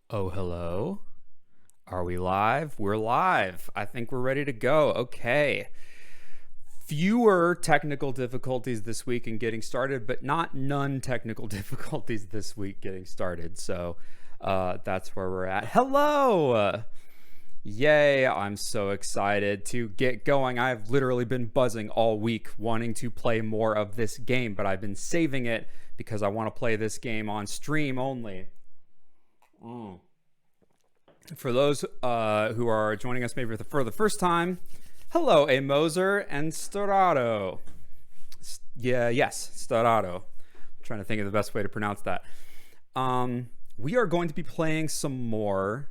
Oh, hello. Are we live? We're live. I think we're ready to go. Okay. Fewer technical difficulties this week in getting started, but not none technical difficulties this week getting started. So that's where we're at. Hello. Yay. I'm so excited to get going. I've literally been buzzing all week wanting to play more of this game, but I've been saving it because I want to play this game on stream only. For those who are joining us maybe for the first time, hello, A. Moser and Storado. Yes, Storado. I'm trying to think of the best way to pronounce that. We are going to be playing some more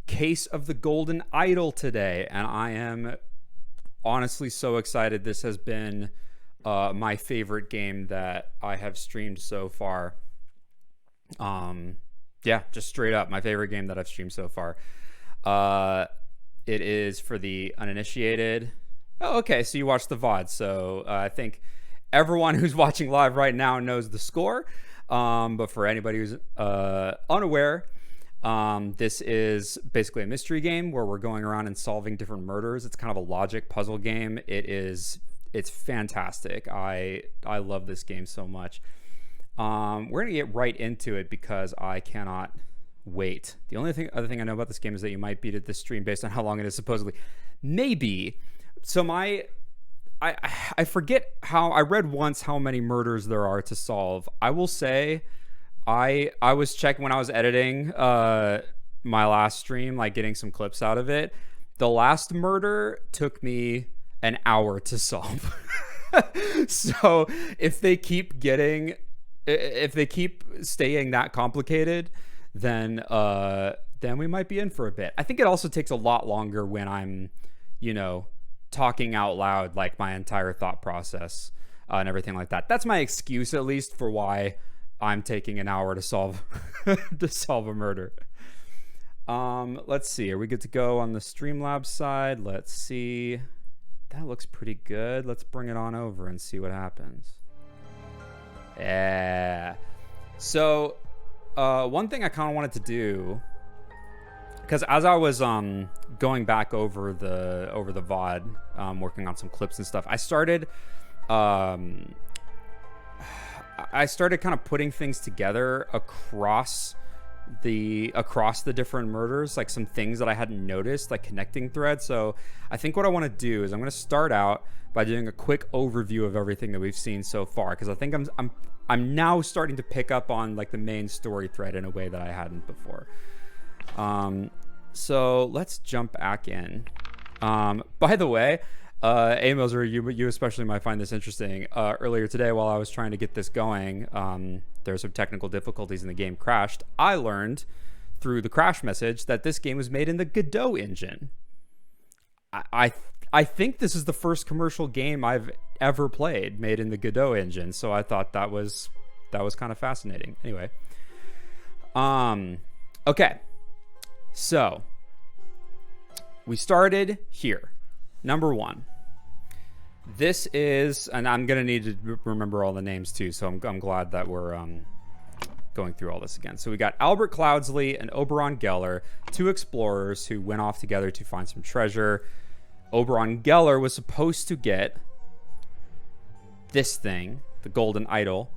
Case of the Golden Idol today, and I am honestly so excited. This has been my favorite game that I have streamed so far. Yeah, just straight up my favorite game that I've streamed so far. It is for the uninitiated. Oh, okay, so you watched the VOD. So I think everyone who's watching live right now knows the score. But for anybody who's unaware, this is basically a mystery game where we're going around and solving different murders. It's kind of a logic puzzle game. It's fantastic. I love this game so much. We're gonna get right into it because I cannot wait. The only other thing I know about this game is that you might beat it this stream based on how long it is supposedly. Maybe. So I forget how I read once how many murders there are to solve. I will say I was checking when I was editing my last stream, like getting some clips out of it. The last murder took me an hour to solve. So if they keep staying that complicated, then we might be in for a bit. I think it also takes a lot longer when I'm, talking out loud, like my entire thought process and everything like that. That's my excuse, at least, for why I'm taking an hour to solve a murder. Let's see. Are we good to go on the Streamlabs side? Let's see. That looks pretty good. Let's bring it on over and see what happens. Yeah. So, one thing I kind of wanted to do, because as I was going back over the VOD, working on some clips and stuff, I started kind of putting things together across the different murders, like some things that I hadn't noticed, like connecting threads. So I think what I want to do is I'm going to start out by doing a quick overview of everything that we've seen so far, because I think I'm now starting to pick up on like the main story thread in a way that I hadn't before. So let's jump back in. By the way, Amos, or you especially might find this interesting. Earlier today, while I was trying to get this going, there were some technical difficulties and the game crashed. I learned through the crash message that this game was made in the Godot engine. I think this is the first commercial game I've ever played made in the Godot engine, so I thought that was kind of fascinating. Anyway, okay, so we started here. Number one. This is, and I'm gonna need to remember all the names too, so I'm glad that we're going through all this again. So we got Albert Cloudsley and Oberon Geller, two explorers who went off together to find some treasure. Oberon Geller was supposed to get this thing, the Golden Idol,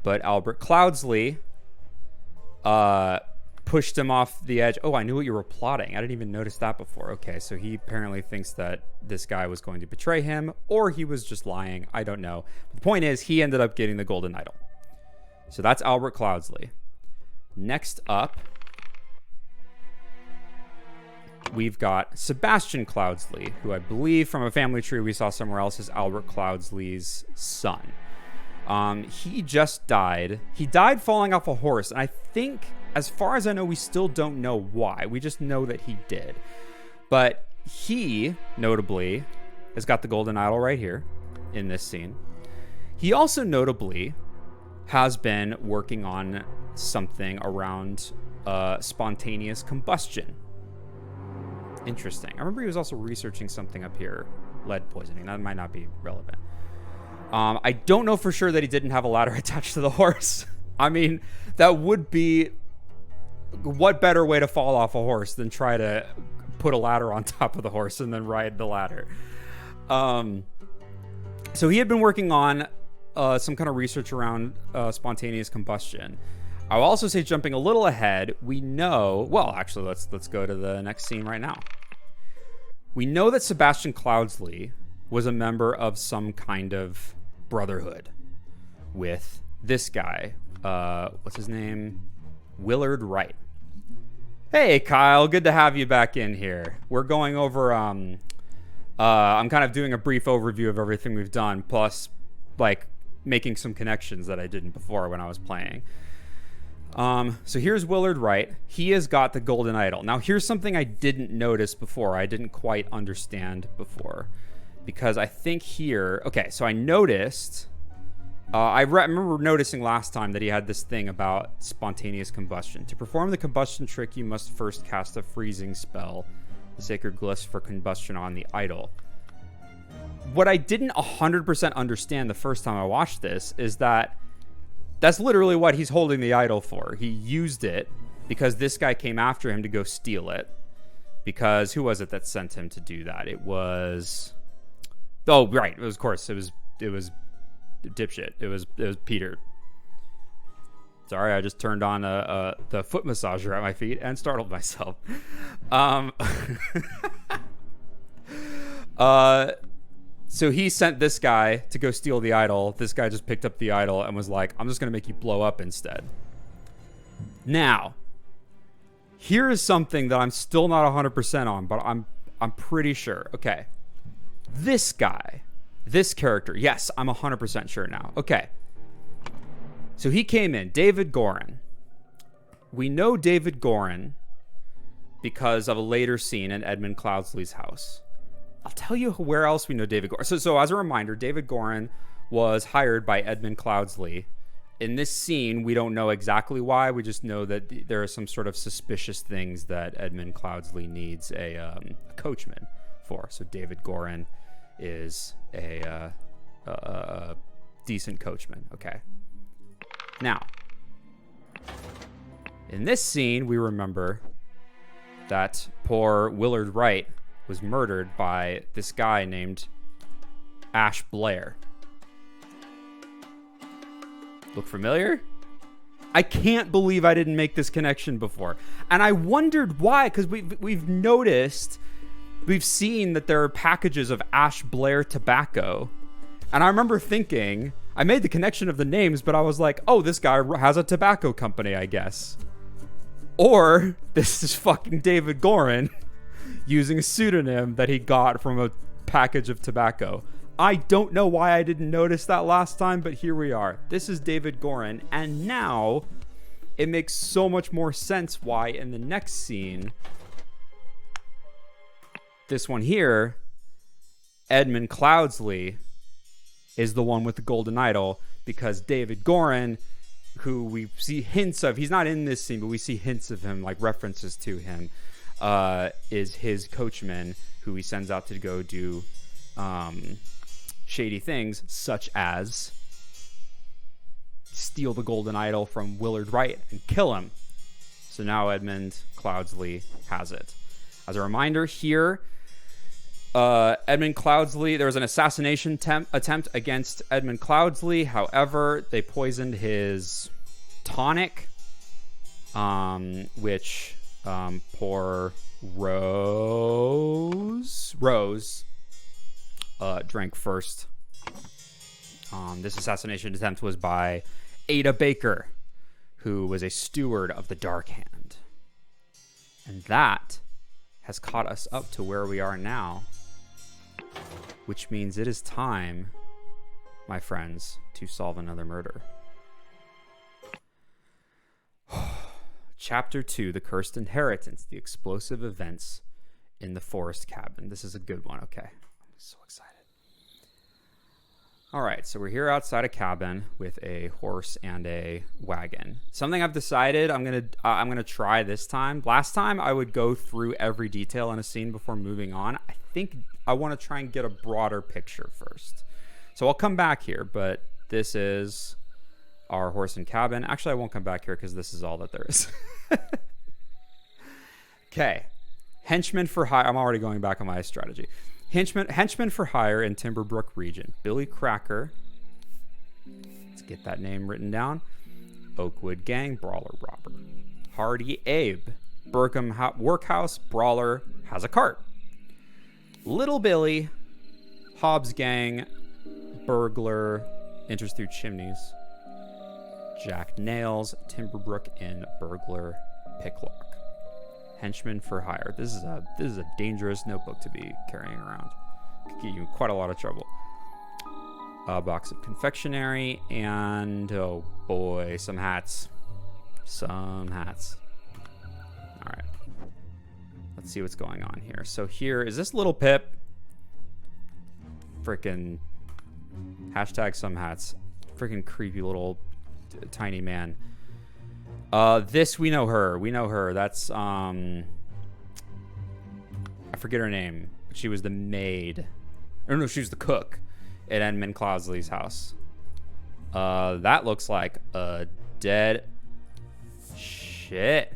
but Albert Cloudsley pushed him off the edge. Oh, I knew what you were plotting. I didn't even notice that before. Okay, so he apparently thinks that this guy was going to betray him, or he was just lying. I don't know. But the point is, he ended up getting the Golden Idol. So that's Albert Cloudsley. Next up, we've got Sebastian Cloudsley, who I believe from a family tree we saw somewhere else is Albert Cloudsley's son. He just died. He died falling off a horse, and I think, as far as I know, we still don't know why. We just know that he did. But he, notably, has got the Golden Idol right here in this scene. He also notably has been working on something around spontaneous combustion. Interesting. I remember he was also researching something up here, lead poisoning. That might not be relevant. I don't know for sure that he didn't have a ladder attached to the horse. I mean, that would be what better way to fall off a horse than try to put a ladder on top of the horse and then ride the ladder? So he had been working on some kind of research around spontaneous combustion. I'll also say, jumping a little ahead, we know, well, actually, let's go to the next scene right now. We know that Sebastian Cloudsley was a member of some kind of brotherhood with this guy. What's his name? Willard Wright. Hey, Kyle, good to have you back in here. We're going over, I'm kind of doing a brief overview of everything we've done, plus, like, making some connections that I didn't before when I was playing. So here's Willard Wright. He has got the golden idol. Now, here's something I didn't notice before. I didn't quite understand before. Because I think here... Okay, so I noticed... I remember noticing last time that he had this thing about spontaneous combustion. To perform the combustion trick, you must first cast a freezing spell, the sacred glyphs for combustion on the idol. What I didn't 100% understand the first time I watched this is that that's literally what he's holding the idol for. He used it because this guy came after him to go steal it. Because who was it that sent him to do that? It was... Oh, right. It was, of course, it was dipshit. It was Peter. Sorry, I just turned on the foot massager at my feet and startled myself. So he sent this guy to go steal the idol. This guy just picked up the idol and was like, I'm just going to make you blow up instead. Now, here is something that I'm still not 100% on, but I'm pretty sure. Okay. This guy, this character, yes, I'm 100% sure now. Okay. So he came in, David Gorin. We know David Gorin because of a later scene in Edmund Cloudsley's house. I'll tell you where else we know David Gorin. So as a reminder, David Gorin was hired by Edmund Cloudsley. In this scene, we don't know exactly why. We just know that there are some sort of suspicious things that Edmund Cloudsley needs a coachman for. So David Gorin is a decent coachman. Okay. Now, in this scene, we remember that poor Willard Wright was murdered by this guy named Ash Blair. Look familiar? I can't believe I didn't make this connection before. And I wondered why, because we've noticed, we've seen that there are packages of Ash Blair tobacco. And I remember thinking, I made the connection of the names, but I was like, oh, this guy has a tobacco company, I guess. Or this is fucking David Gorin using a pseudonym that he got from a package of tobacco. I don't know why I didn't notice that last time, but here we are. This is David Gorin, and now it makes so much more sense why in the next scene, this one here, Edmund Cloudsley is the one with the golden idol, because David Gorin, who we see hints of, he's not in this scene, but we see hints of him, like references to him, is his coachman, who he sends out to go do shady things, such as steal the golden idol from Willard Wright and kill him. So now Edmund Cloudsley has it. As a reminder here, Edmund Cloudsley, there was an assassination attempt against Edmund Cloudsley. However, they poisoned his tonic, which poor Rose drank first. This assassination attempt was by Ada Baker, who was a steward of the Dark Hand. And that has caught us up to where we are now, which means it is time, my friends, to solve another murder. Chapter 2, The Cursed Inheritance, The Explosive Events in the Forest Cabin. This is a good one, okay. I'm so excited. All right, so we're here outside a cabin with a horse and a wagon. Something I've decided I'm gonna try this time. Last time I would go through every detail in a scene before moving on. I think I want to try and get a broader picture first. So I'll come back here, but this is our horse and cabin. Actually, I won't come back here because this is all that there is. Okay. Henchman for hire. I'm already going back on my strategy. Henchman for hire in Timberbrook region. Billy Cracker. Let's get that name written down. Oakwood Gang, brawler robber. Hardy Abe. Burkham Workhouse, brawler, has a cart. Little Billy. Hobbs Gang, burglar, enters through chimneys. Jack Nails, Timberbrook Inn, burglar, picklock. Henchman for hire. This is a dangerous notebook to be carrying around. Could get you in quite a lot of trouble. A box of confectionery and oh boy, some hats. Some hats. All right. Let's see what's going on here. So here is this little Pip. Freaking hashtag some hats. Freaking creepy little tiny man. This we know her. We know her. That's I forget her name, but she was the maid. Or no, she was the cook at Edmund Cloudsley's house. That looks like a dead shit.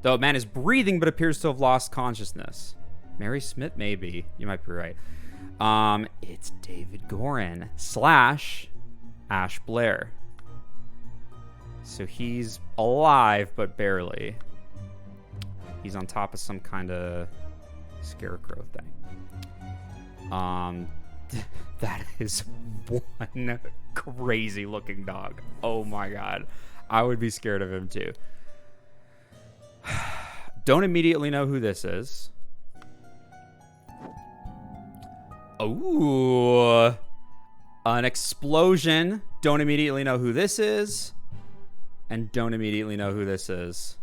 The man is breathing but appears to have lost consciousness. Mary Smith, maybe. You might be right. It's David Gorin / Ash Blair. So he's alive, but barely. He's on top of some kind of scarecrow thing. That is one crazy looking dog. Oh my god. I would be scared of him too. Don't immediately know who this is. Ooh. An explosion. Don't immediately know who this is. And don't immediately know who this is.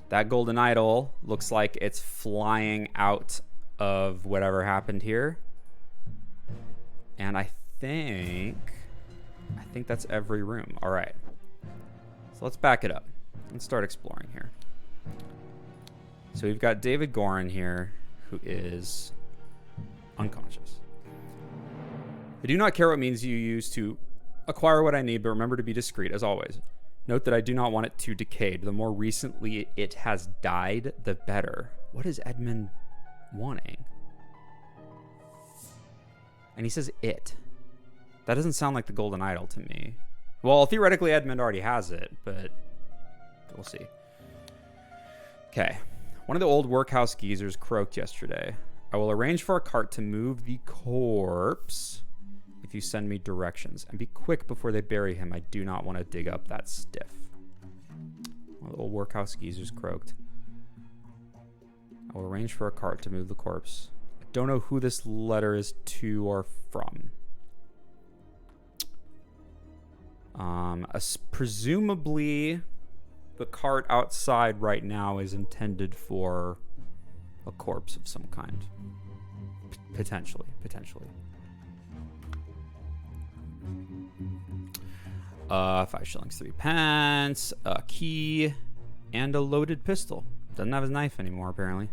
That golden idol looks like it's flying out of whatever happened here. And I think that's every room. All right. So let's back it up. Let's start exploring here. So we've got David Gorin here, who is unconscious. I do not care what means you use to acquire what I need, but remember to be discreet, as always. Note that I do not want it to decay. The more recently it has died, the better. What is Edmund wanting? And he says it. That doesn't sound like the golden idol to me. Well, theoretically, Edmund already has it, but we'll see. Okay. One of the old workhouse geezers croaked yesterday. I will arrange for a cart to move the corpse if you send me directions. And be quick before they bury him. I do not want to dig up that stiff. One of the old workhouse geezers croaked. I will arrange for a cart to move the corpse. I don't know who this letter is to or from. Presumably, the cart outside right now is intended for a corpse of some kind. Potentially. 5 shillings, 3 pence, a key, and a loaded pistol. Doesn't have his knife anymore, apparently.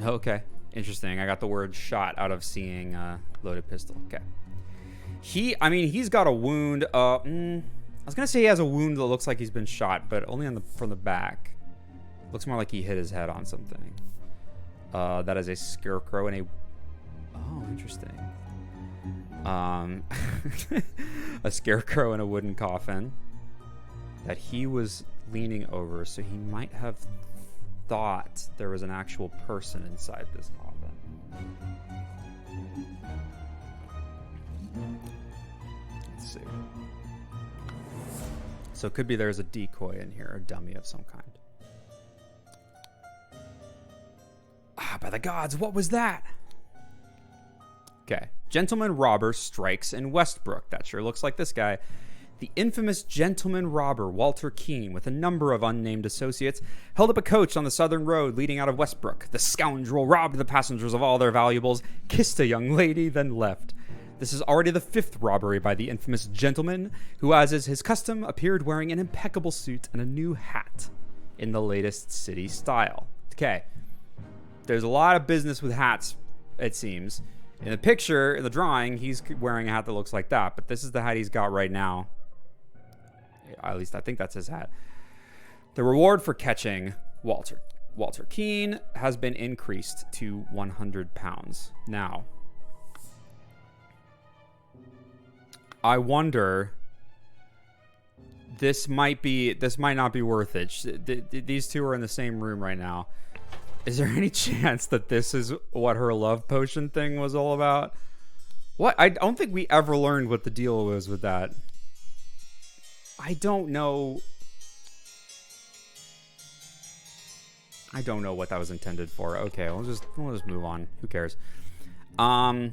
Okay, interesting. I got the word shot out of seeing loaded pistol. Okay. He's got a wound. I was gonna say he has a wound that looks like he's been shot, but only from the back. Looks more like he hit his head on something. That is a scarecrow and a... Oh, interesting. A scarecrow in a wooden coffin that he was leaning over, so he might have thought there was an actual person inside this coffin. Let's see. So it could be there's a decoy in here, a dummy of some kind. Ah, by the gods, what was that? Okay. Gentleman robber strikes in Westbrook. That sure looks like this guy. The infamous gentleman robber, Walter Keene, with a number of unnamed associates, held up a coach on the southern road leading out of Westbrook. The scoundrel robbed the passengers of all their valuables, kissed a young lady, then left. This is already the 5th robbery by the infamous gentleman, who, as is his custom, appeared wearing an impeccable suit and a new hat in the latest city style. Okay. There's a lot of business with hats, it seems. In the picture, in the drawing, he's wearing a hat that looks like that, but this is the hat he's got right now. At least I think that's his hat. The reward for catching Walter Walter Keane has been increased to 100 pounds. Now, I wonder, this might not be worth it. These two are in the same room right now. Is there any chance that this is what her love potion thing was all about? What? I don't think we ever learned what the deal was with that. I don't know. I don't know what that was intended for. Okay, we'll just move on. Who cares? All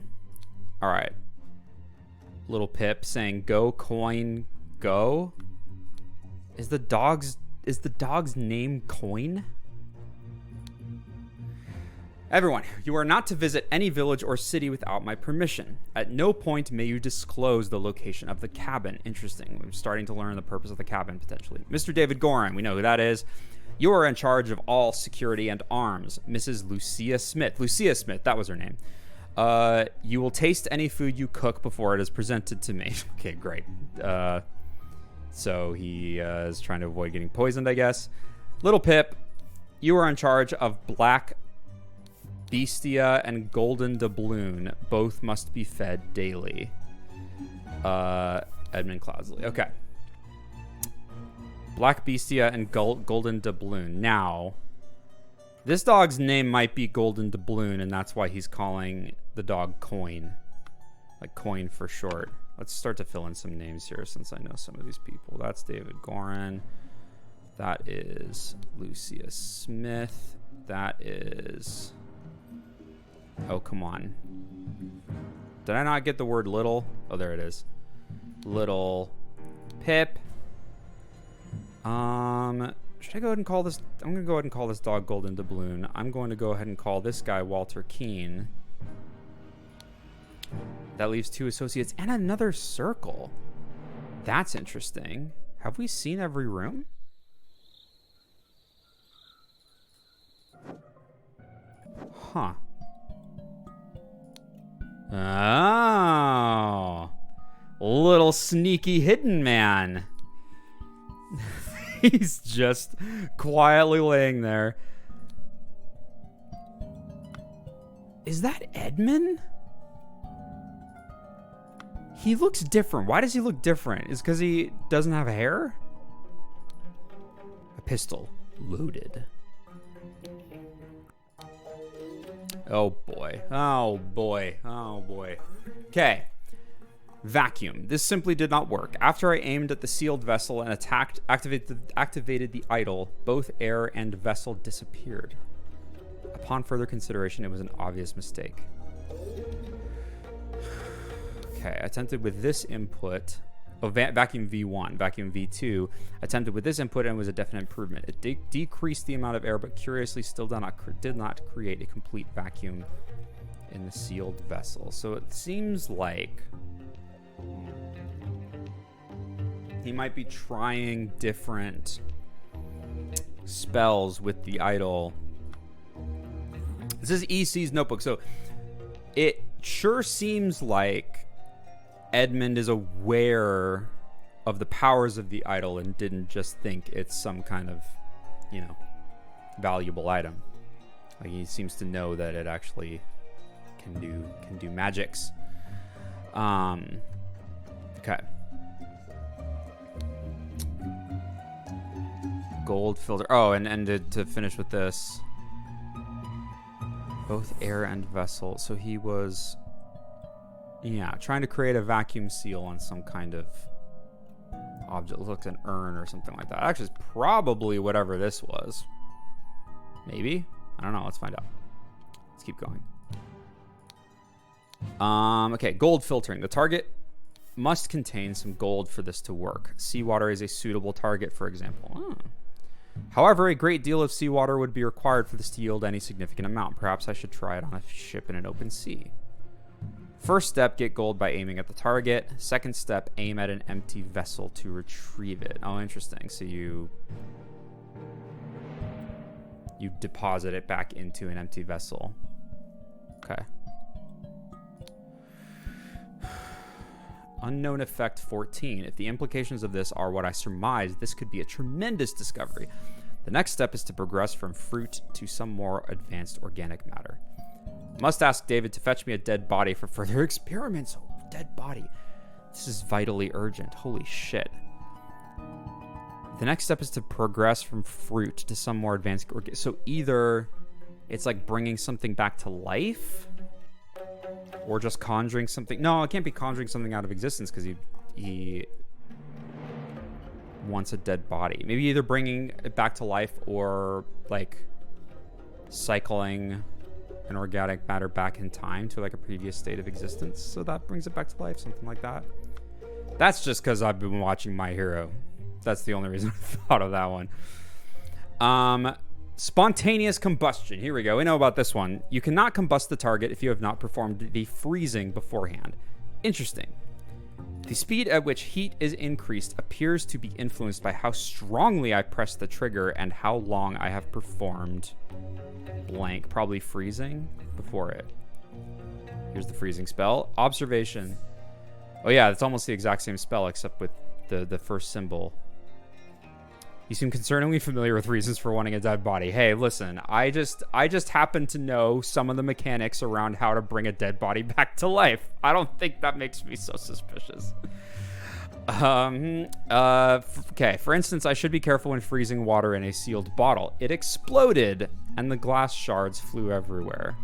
right. Little Pip saying "Go Coin Go." Is the dog's name Coin? Everyone, you are not to visit any village or city without my permission. At no point may you disclose the location of the cabin. Interesting. We're starting to learn the purpose of the cabin, potentially. Mr. David Gorin, we know who that is. You are in charge of all security and arms. Mrs. Lucia Smith. Lucia Smith, that was her name. You will taste any food you cook before it is presented to me. Okay, great. So he is trying to avoid getting poisoned, I guess. Little Pip, you are in charge of Black Bestia and Golden Doubloon. Both must be fed daily. Edmund Cloudsley. Okay. Black Bestia and Golden Doubloon. Now, this dog's name might be Golden Doubloon, and that's why he's calling the dog Coin. Like Coin for short. Let's start to fill in some names here since I know some of these people. That's David Gorin. That is Lucia Smith. That is... Oh, come on. Did I not get the word little? Oh, there it is. Little Pip. Should I go ahead and call this... I'm going to go ahead and call this dog Golden Doubloon. I'm going to go ahead and call this guy Walter Keane. That leaves 2 associates and another circle. That's interesting. Have we seen every room? Huh. Oh. Little sneaky hidden man. He's just quietly laying there. Is that Edmund? He looks different. Why does he look different? Is it because he doesn't have hair? A pistol. Loaded. Oh boy. Oh boy. Oh boy. Okay. Vacuum. This simply did not work. After I aimed at the sealed vessel and activated the idol, both air and vessel disappeared. Upon further consideration, it was an obvious mistake. Okay, attempted with this input. Oh, vacuum V1, vacuum V2. Attempted with this input and was a definite improvement. It decreased the amount of air, but curiously still did not create a complete vacuum in the sealed vessel. So it seems like he might be trying different spells with the idol. This is EC's notebook, so it sure seems like Edmund is aware of the powers of the idol and didn't just think it's some kind of, you know, valuable item. Like, he seems to know that it actually can do magics. Okay. Gold filter. Oh, and to finish with this, both air and vessel. So he was, yeah, trying to create a vacuum seal on some kind of object. It looks like an urn or something like that. Actually, it's probably whatever this was. Maybe? I don't know. Let's find out. Let's keep going. Okay, gold filtering. The target must contain some gold for this to work. Seawater is a suitable target, for example. Oh. However, a great deal of seawater would be required for this to yield any significant amount. Perhaps I should try it on a ship in an open sea. First step, get gold by aiming at the target. Second step, aim at an empty vessel to retrieve it. Oh, interesting. So you deposit it back into an empty vessel. Okay. Unknown effect 14. If the implications of this are what I surmise, this could be a tremendous discovery. The next step is to progress from fruit to some more advanced organic matter. Must ask David to fetch me a dead body for further experiments. Oh, dead body. This is vitally urgent. Holy shit. The next step is to progress from fruit to some more advanced... So either it's like bringing something back to life, or just conjuring something... No, it can't be conjuring something out of existence, because he wants a dead body. Maybe either bringing it back to life, or like cycling an organic matter back in time to like a previous state of existence, so that brings it back to life, something like that. That's just because I've been watching My Hero. That's the only reason I thought of that one. Spontaneous combustion. Here we go. We know about this one. You cannot combust the target if you have not performed the freezing beforehand. Interesting. The speed at which heat is increased appears to be influenced by how strongly I press the trigger and how long I have performed blank. Probably freezing before it. Here's the freezing spell. Observation. Oh yeah, it's almost the exact same spell except with the first symbol. You seem concerningly familiar with reasons for wanting a dead body. Hey, listen, I just happen to know some of the mechanics around how to bring a dead body back to life. I don't think that makes me so suspicious. Okay, for instance, I should be careful when freezing water in a sealed bottle. It exploded, and the glass shards flew everywhere.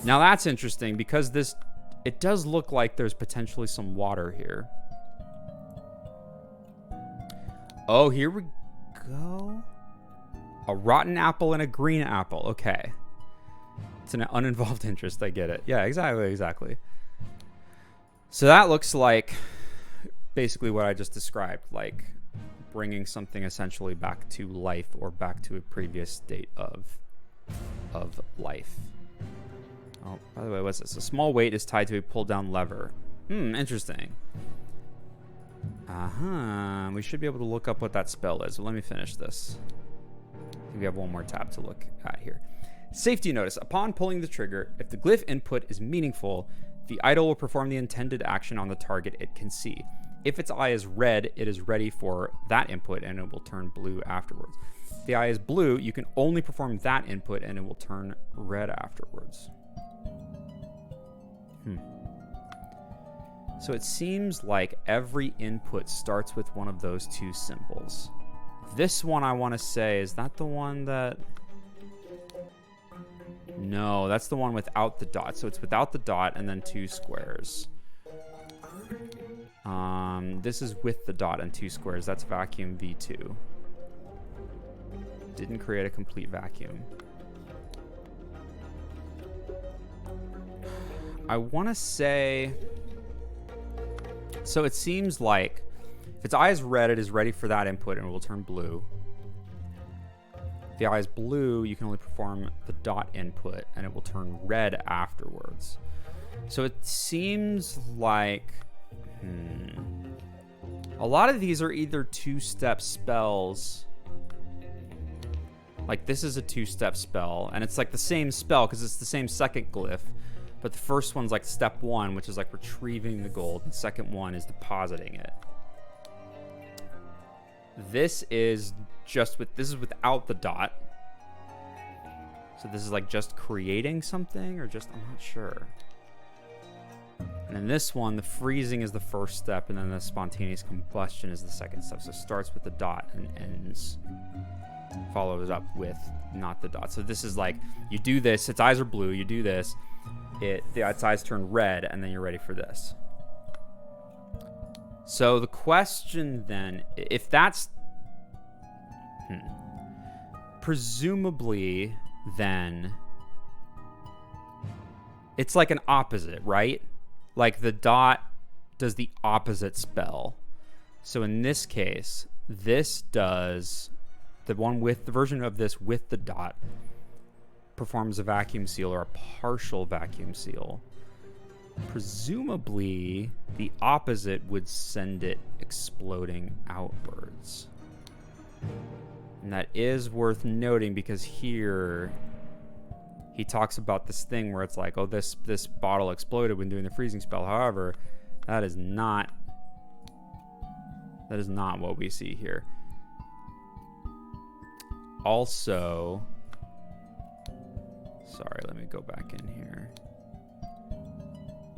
Now that's interesting, because it does look like there's potentially some water here. Oh, here we go. A rotten apple and a green apple. Okay. It's an uninvolved interest. I get it. Yeah, exactly. So that looks like basically what I just described, like bringing something essentially back to life, or back to a previous state of life. Oh, by the way, what's this? A small weight is tied to a pull-down lever. Interesting. We should be able to look up what that spell is. Well, let me finish this. We have one more tab to look at here. Safety notice. Upon pulling the trigger, if the glyph input is meaningful, the idol will perform the intended action on the target it can see. If its eye is red, it is ready for that input, and it will turn blue afterwards. If the eye is blue, you can only perform that input, and it will turn red afterwards. So it seems like every input starts with one of those two symbols. This one, I want to say, is that the one that... No, that's the one without the dot. So it's without the dot and then two squares. This is with the dot and two squares. That's vacuum V2. Didn't create a complete vacuum. I want to say... So it seems like if its eye is red, it is ready for that input and it will turn blue. If the eye is blue, you can only perform the dot input and it will turn red afterwards. So it seems like a lot of these are either two-step spells. Like this is a two-step spell, and it's like the same spell because it's the same second glyph. But the first one's like step one, which is like retrieving the gold. The second one is depositing it. This is without the dot. So this is like just creating something, or just, I'm not sure. And then this one, the freezing is the first step, and then the spontaneous combustion is the second step. So it starts with the dot and ends, follows up with not the dot. So this is like, you do this, its eyes are blue, you do this, its eyes turn red, and then you're ready for this. So the question then, if that's... presumably, then... it's like an opposite, right? Like the dot does the opposite spell. So in this case, this does... the version of this with the dot performs a vacuum seal, or a partial vacuum seal. Presumably, the opposite would send it exploding outwards. And that is worth noting, because here he talks about this thing where it's like, oh, this bottle exploded when doing the freezing spell. However, that is not what we see here. also... Sorry, let me go back in here.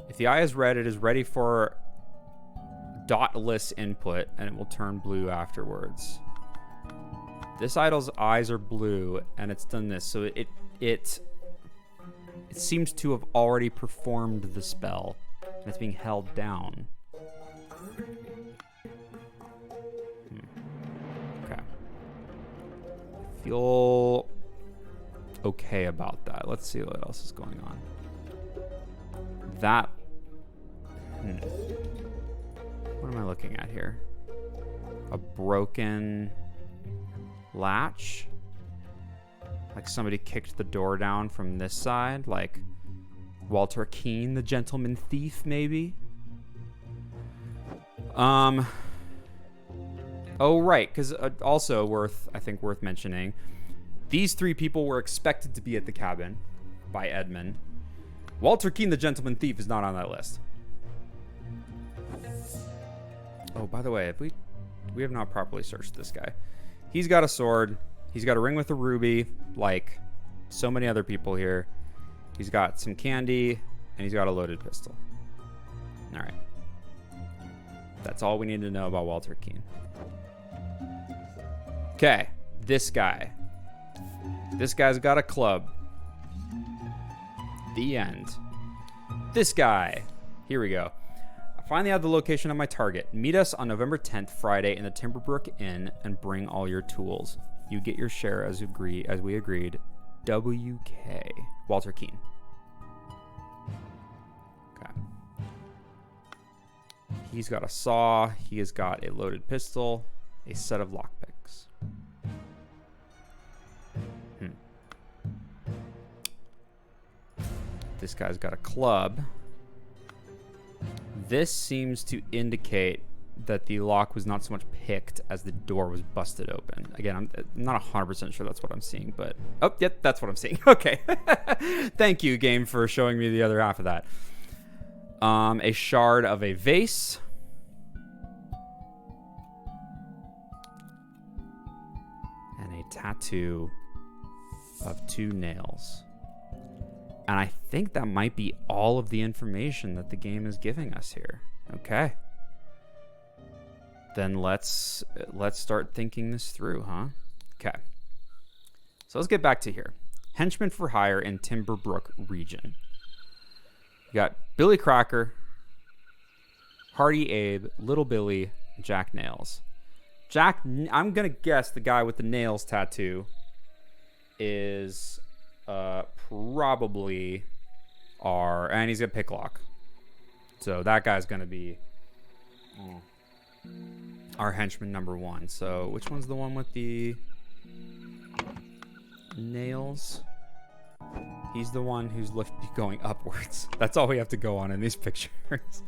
If the eye is red, it is ready for dotless input, and it will turn blue afterwards. This idol's eyes are blue, and it's done this. So it seems to have already performed the spell, and it's being held down. Okay. I feel okay about that. Let's see what else is going on. That... What am I looking at here? A broken latch? Like somebody kicked the door down from this side? Like Walter Keane, the gentleman thief, maybe? Oh, right, because also I think worth mentioning, these three people were expected to be at the cabin by Edmund. Walter Keane, the gentleman thief, is not on that list. Oh, by the way, if we have not properly searched this guy. He's got a sword. He's got a ring with a ruby, like so many other people here. He's got some candy, and he's got a loaded pistol. All right. That's all we need to know about Walter Keane. Okay, this guy. This guy's got a club. The end. This guy. Here we go. I finally have the location of my target. Meet us on November 10th, Friday, in the Timberbrook Inn, and bring all your tools. You get your share as we agreed. WK. Walter Keane. Okay. He's got a saw. He has got a loaded pistol. A set of lockpicks. This guy's got a club. This seems to indicate that the lock was not so much picked as the door was busted open. Again, I'm not 100% sure that's what I'm seeing, but... Oh, yep, that's what I'm seeing. Okay. Thank you, game, for showing me the other half of that. A shard of a vase. And a tattoo of 2 nails. And I think that might be all of the information that the game is giving us here. Okay. Then let's start thinking this through, huh? Okay. So let's get back to here. Henchman for hire in Timberbrook region. You got Billy Cracker, Hardy Abe, Little Billy, Jack Nails. I'm gonna guess the guy with the nails tattoo is probably and he's got picklock. So that guy's gonna be our henchman number 1. So which one's the one with the nails? He's the one who's going upwards. That's all we have to go on in these pictures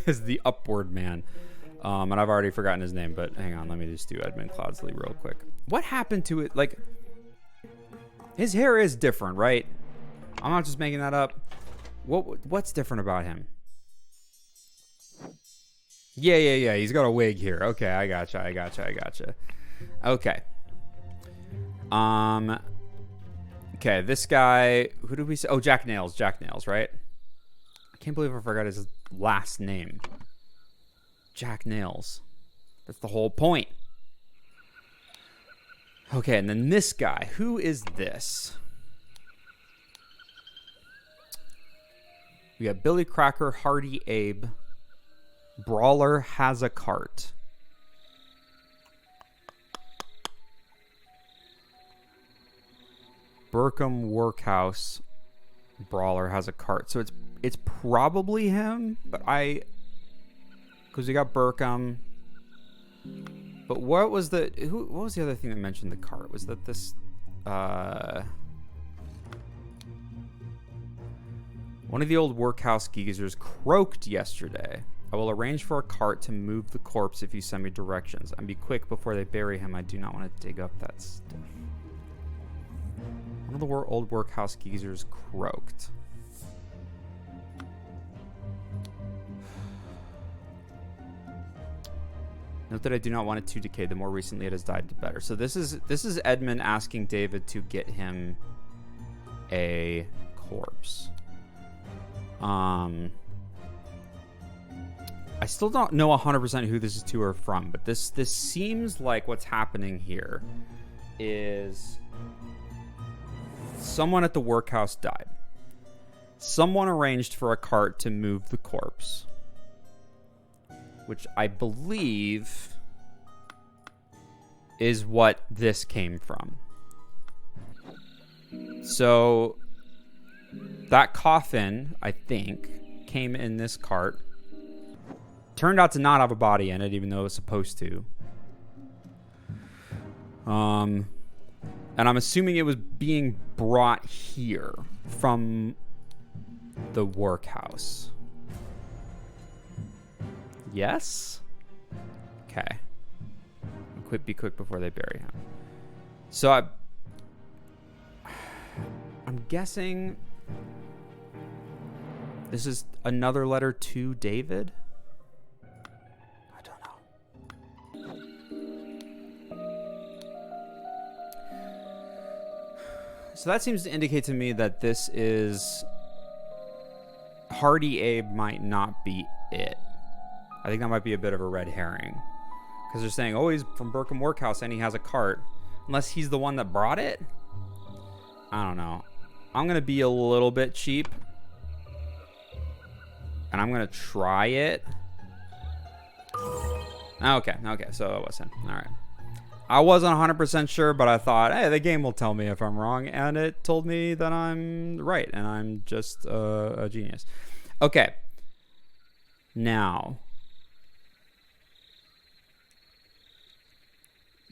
is the upward man. And I've already forgotten his name, but hang on, let me just do Edmund Cloudsley real quick. What happened to it? Like, his hair is different, right? I'm not just making that up. What's different about him? Yeah. He's got a wig here. Okay, I gotcha. Okay. Okay, this guy, who did we say? Oh, Jack Nails, right? I can't believe I forgot his last name. Jack Nails. That's the whole point. Okay, and then this guy. Who is this? We got Billy Cracker, Hardy Abe. Brawler has a cart. Burkham Workhouse. Brawler has a cart. So it's probably him, but because we got Burkham. But what was the other thing that mentioned the cart? Was that this one of the old workhouse geezers croaked yesterday. I will arrange for a cart to move the corpse if you send me directions. And be quick before they bury him. I do not want to dig up that stuff. One of the old workhouse geezers croaked. Note that I do not want it to decay. The more recently it has died, the better. So this is Edmund asking David to get him a corpse. I still don't know 100% who this is to or from, but this seems like what's happening here is someone at the workhouse died. Someone arranged for a cart to move the corpse, which I believe is what this came from. So that coffin, I think, came in this cart. Turned out to not have a body in it, even though it was supposed to. And I'm assuming it was being brought here from the workhouse. Yes? Okay. Be quick before they bury him. So I'm guessing this is another letter to David? I don't know. So that seems to indicate to me that this is... Hardy Abe might not be it. I think that might be a bit of a red herring. Because they're saying, oh, he's from Burkham Workhouse and he has a cart. Unless he's the one that brought it? I don't know. I'm going to be a little bit cheap. And I'm going to try it. Okay, so it wasn't. Alright. I wasn't 100% sure, but I thought, hey, the game will tell me if I'm wrong. And it told me that I'm right. And I'm just a genius. Okay. Now...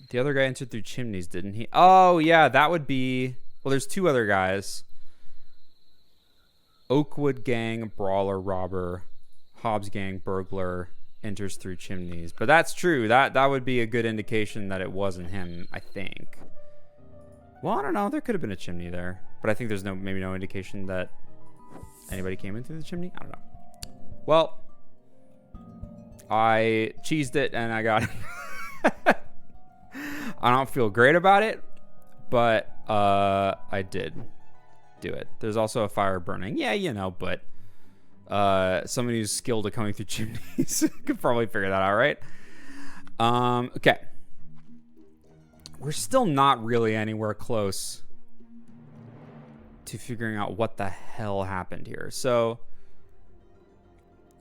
The other guy entered through chimneys, didn't he? Oh, yeah, that would be... Well, there's two other guys. Oakwood gang, brawler, robber. Hobbs gang, burglar, enters through chimneys. But that's true. That would be a good indication that it wasn't him, I think. Well, I don't know. There could have been a chimney there. But I think there's maybe no indication that anybody came in through the chimney. I don't know. Well, I cheesed it and I got it. I don't feel great about it, but I did do it. There's also a fire burning. Yeah, you know, but somebody who's skilled at coming through chimneys could probably figure that out, right? Okay. We're still not really anywhere close to figuring out what the hell happened here. So,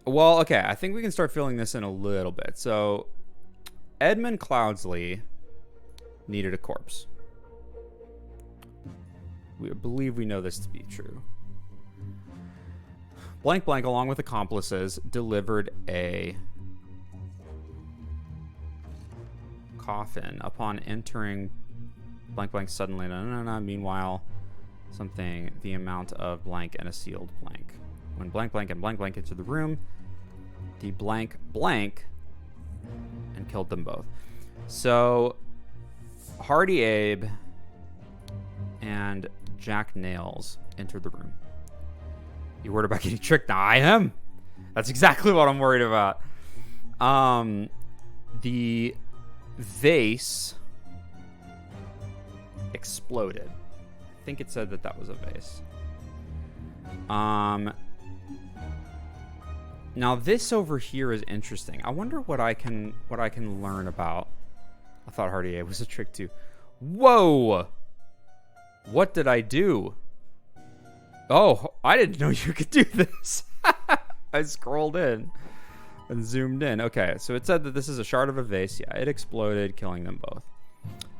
well, okay, I think we can start filling this in a little bit. So, Edmund Cloudsley needed a corpse. We believe we know this to be true. Blank Blank, along with accomplices, delivered a coffin. Upon entering Blank Blank suddenly, meanwhile, something, the amount of blank and a sealed blank. When Blank Blank and Blank Blank entered the room, the blank blank and killed them both. So Hardy Abe and Jack Nails entered the room. You worried about getting tricked? Now I am. That's exactly what I'm worried about. The vase exploded. I think it said that was a vase. Now this over here is interesting. I wonder what I can learn about. I thought Hardy Abe was a trick too. Whoa! What did I do? Oh, I didn't know you could do this. I scrolled in and zoomed in. Okay, so it said that this is a shard of a vase. Yeah, it exploded, killing them both.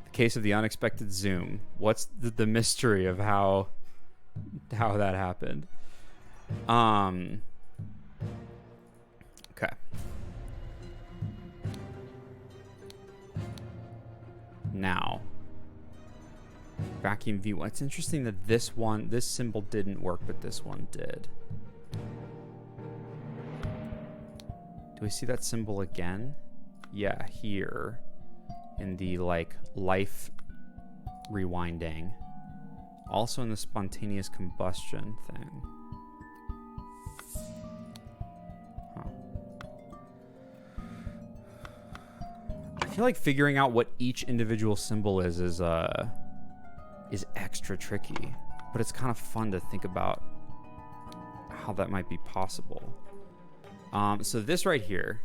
The case of the unexpected zoom. What's the mystery of how that happened? Okay. Now, vacuum view. It's interesting that this symbol didn't work, but this one did. Do we see that symbol again? Yeah, here in the life rewinding. Also in the spontaneous combustion thing. Huh. feel like figuring out what each individual symbol is extra tricky, but it's kind of fun to think about how that might be possible. So this right here,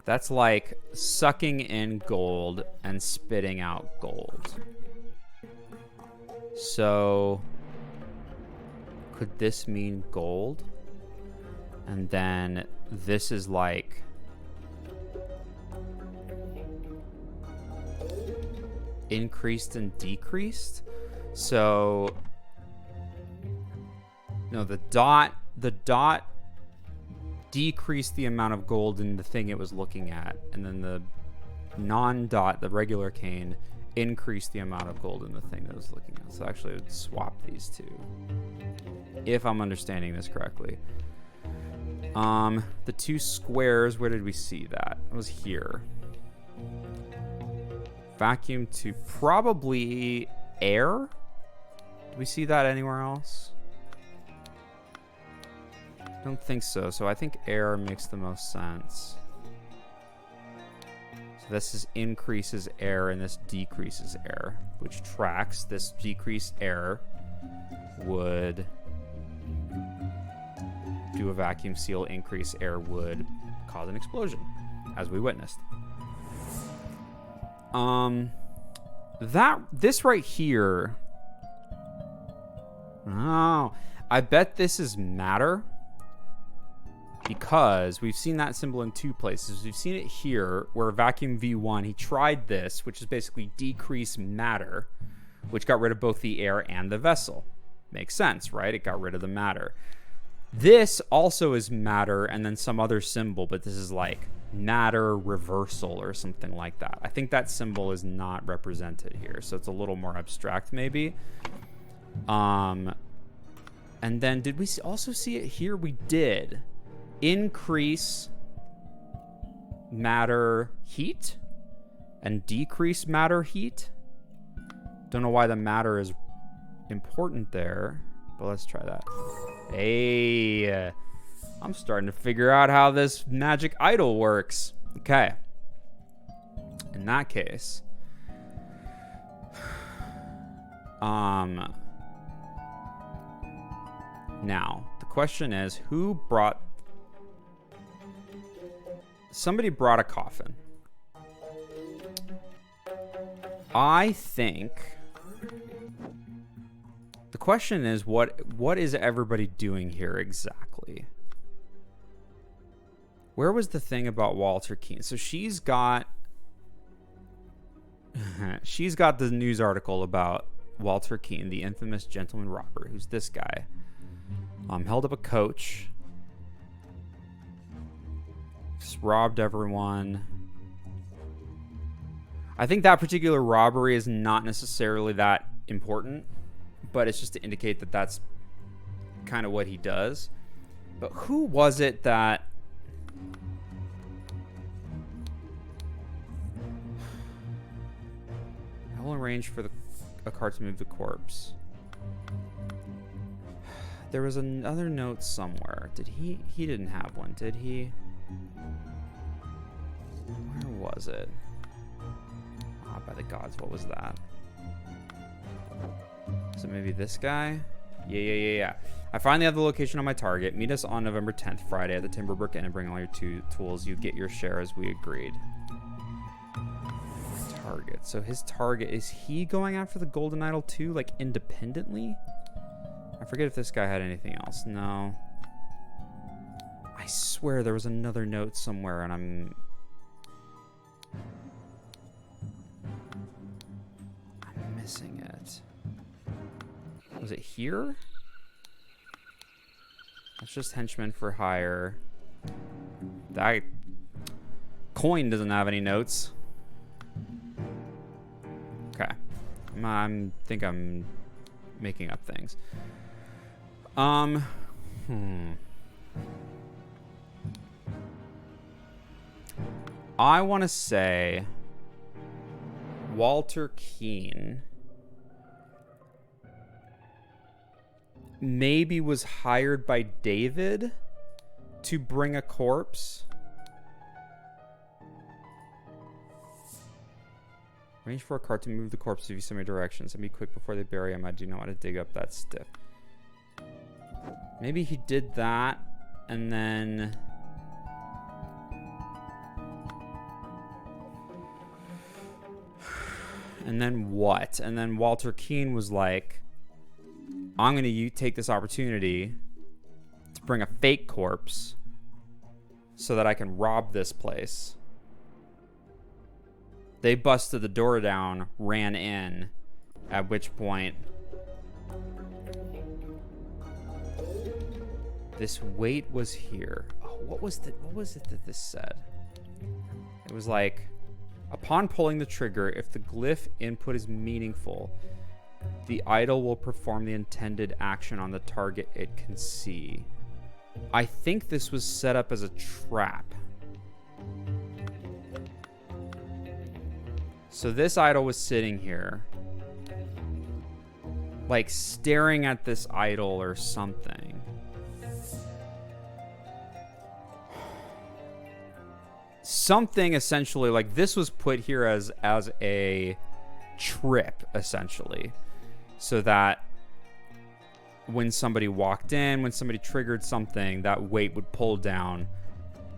that's like sucking in gold and spitting out gold. So could this mean gold? And then this is like increased and decreased. So no, the dot decreased the amount of gold in the thing it was looking at, and then the non-dot, the regular cane, increased the amount of gold in the thing that it was looking at. So actually, I would swap these two, if I'm understanding this correctly. The two squares, where did we see that? It was here. Vacuum to probably air. Do we see that anywhere else? I don't think so. So I think air makes the most sense. So this is increases air and this decreases air, which tracks. This decreased air would do a vacuum seal. Increase air would cause an explosion, as we witnessed. This right here. Oh, I bet this is matter, because we've seen that symbol in two places. We've seen it here where vacuum V1, he tried this, which is basically decrease matter, which got rid of both the air and the vessel. Makes sense, right? It got rid of the matter. This also is matter and then some other symbol, but this is like matter reversal or something like that. I think that symbol is not represented here, so it's a little more abstract maybe. And then did we also see it here? We did. Increase matter heat and decrease matter heat. Don't know why the matter is important there, but let's try that. Hey, I'm starting to figure out how this magic idol works. Okay. In that case, now the question is, who brought... Somebody brought a coffin. I think the question is, what is everybody doing here exactly? Where was the thing about Walter Keane? So she's got the news article about Walter Keane, the infamous gentleman robber, who's this guy. Held up a coach. Just robbed everyone. I think that particular robbery is not necessarily that important, but it's just to indicate that that's kind of what he does. But who was it that... I will arrange for a car to move the corpse. There was another note somewhere. Did he didn't have one, did he? Where was it? Ah, by the gods, what was that? Is it maybe this guy? Yeah. I finally have the location on my target. Meet us on November 10th, Friday, at the Timberbrook Inn and bring all your tools. You get your share as we agreed. Target. So his target, is he going after the Golden Idol too, like independently? I forget if this guy had anything else. No. I swear there was another note somewhere and I'm missing it. Was it here? That's just henchmen for hire. That coin doesn't have any notes. Okay. I think I'm making up things. I want to say Walter Keane maybe was hired by David to bring a corpse. Arrange for a cart to move the corpse if you so many directions and be quick before they bury him. I do not want to dig up that stiff. Maybe he did that and then... And then what? And then Walter Keane was like, I'm going to take this opportunity to bring a fake corpse so that I can rob this place. They busted the door down, ran in, at which point this weight was here. Oh, what was it that this said? It was like, upon pulling the trigger, if the glyph input is meaningful, the idol will perform the intended action on the target it can see. I think this was set up as a trap. So this idol was sitting here, like staring at this idol or something. Something essentially, like this was put here as a trip, essentially. So that when somebody walked in, when somebody triggered something, that weight would pull down,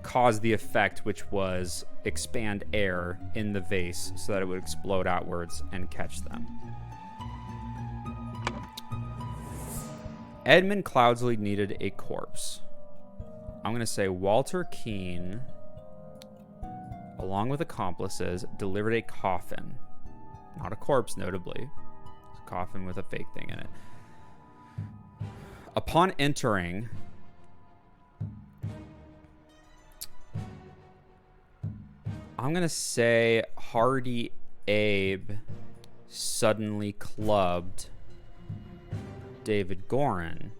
cause the effect, which was expand air in the vase so that it would explode outwards and catch them. Edmund Cloudsley needed a corpse. I'm going to say Walter Keane, along with accomplices, delivered a coffin. Not a corpse, notably. It's a coffin with a fake thing in it. Upon entering, I'm going to say Hardy Abe suddenly clubbed David Gorin.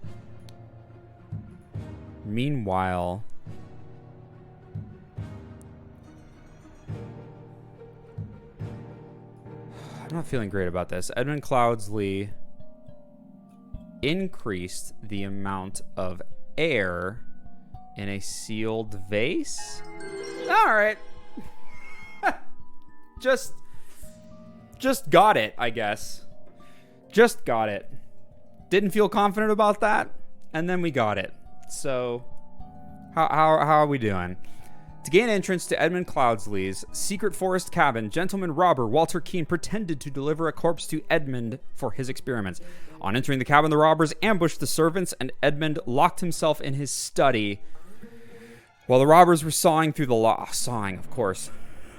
Meanwhile, I'm not feeling great about this. Edmund Cloudsley increased the amount of air in a sealed vase. All right. Just got it, I guess. Just got it. Didn't feel confident about that, and then we got it. So, how are we doing? To gain entrance to Edmund Cloudsley's secret forest cabin, gentleman robber Walter Keane pretended to deliver a corpse to Edmund for his experiments. On entering the cabin, the robbers ambushed the servants, and Edmund locked himself in his study. While the robbers were sawing through the sawing, of course,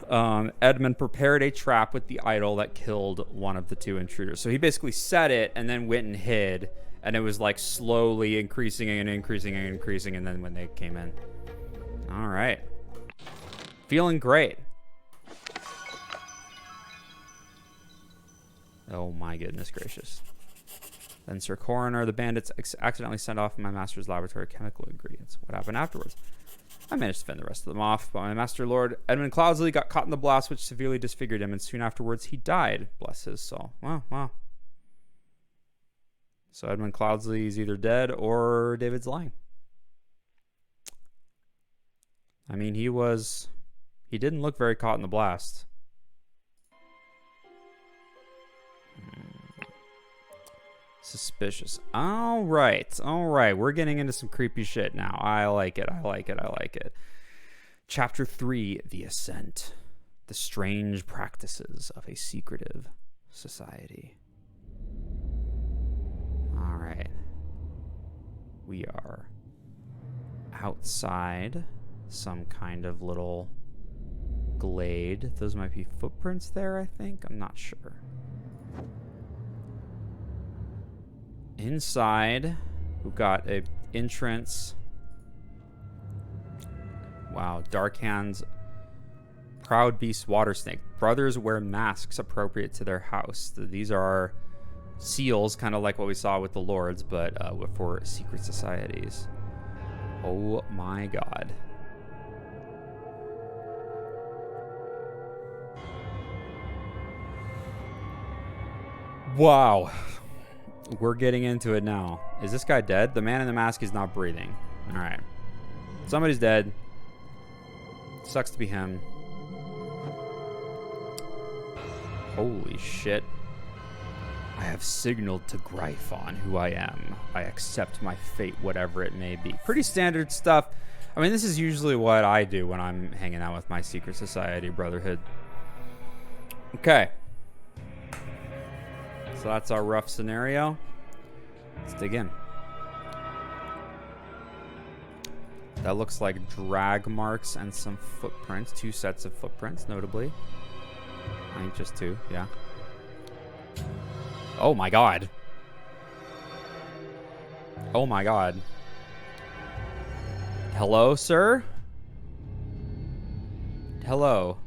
Edmund prepared a trap with the idol that killed one of the two intruders. So he basically set it and then went and hid, and it was like slowly increasing and increasing and increasing, and then when they came in. All right. Feeling great. Oh my goodness gracious. Then Sir Coroner, the bandits accidentally sent off my master's laboratory chemical ingredients. What happened afterwards? I managed to fend the rest of them off, but my master lord, Edmund Cloudsley, got caught in the blast, which severely disfigured him, and soon afterwards he died. Bless his soul. Wow. So Edmund Cloudsley is either dead or David's lying. I mean, he didn't look very caught in the blast. Suspicious. All right. We're getting into some creepy shit now. I like it. Chapter 3, The Ascent. The strange practices of a secretive society. All right. We are outside some kind of little glade. Those might be footprints there, I think. I'm not sure. Inside, we've got an entrance. Wow, Dark Hands, Proud Beast, Water Snake. Brothers wear masks appropriate to their house. These are seals, kind of like what we saw with the Lords, but for secret societies. Oh my god. Wow. We're getting into it now. Is this guy dead? The man in the mask is not breathing. All right. Somebody's dead. Sucks to be him. Holy shit. I have signaled to Gryphon who I am. I accept my fate, whatever it may be. Pretty standard stuff. I mean, this is usually what I do when I'm hanging out with my secret society brotherhood. Okay. So that's our rough scenario. Let's dig in. That looks like drag marks and some footprints. 2 sets of footprints, notably. I think just 2, yeah. Oh my god. Oh my god. Hello, sir? Hello.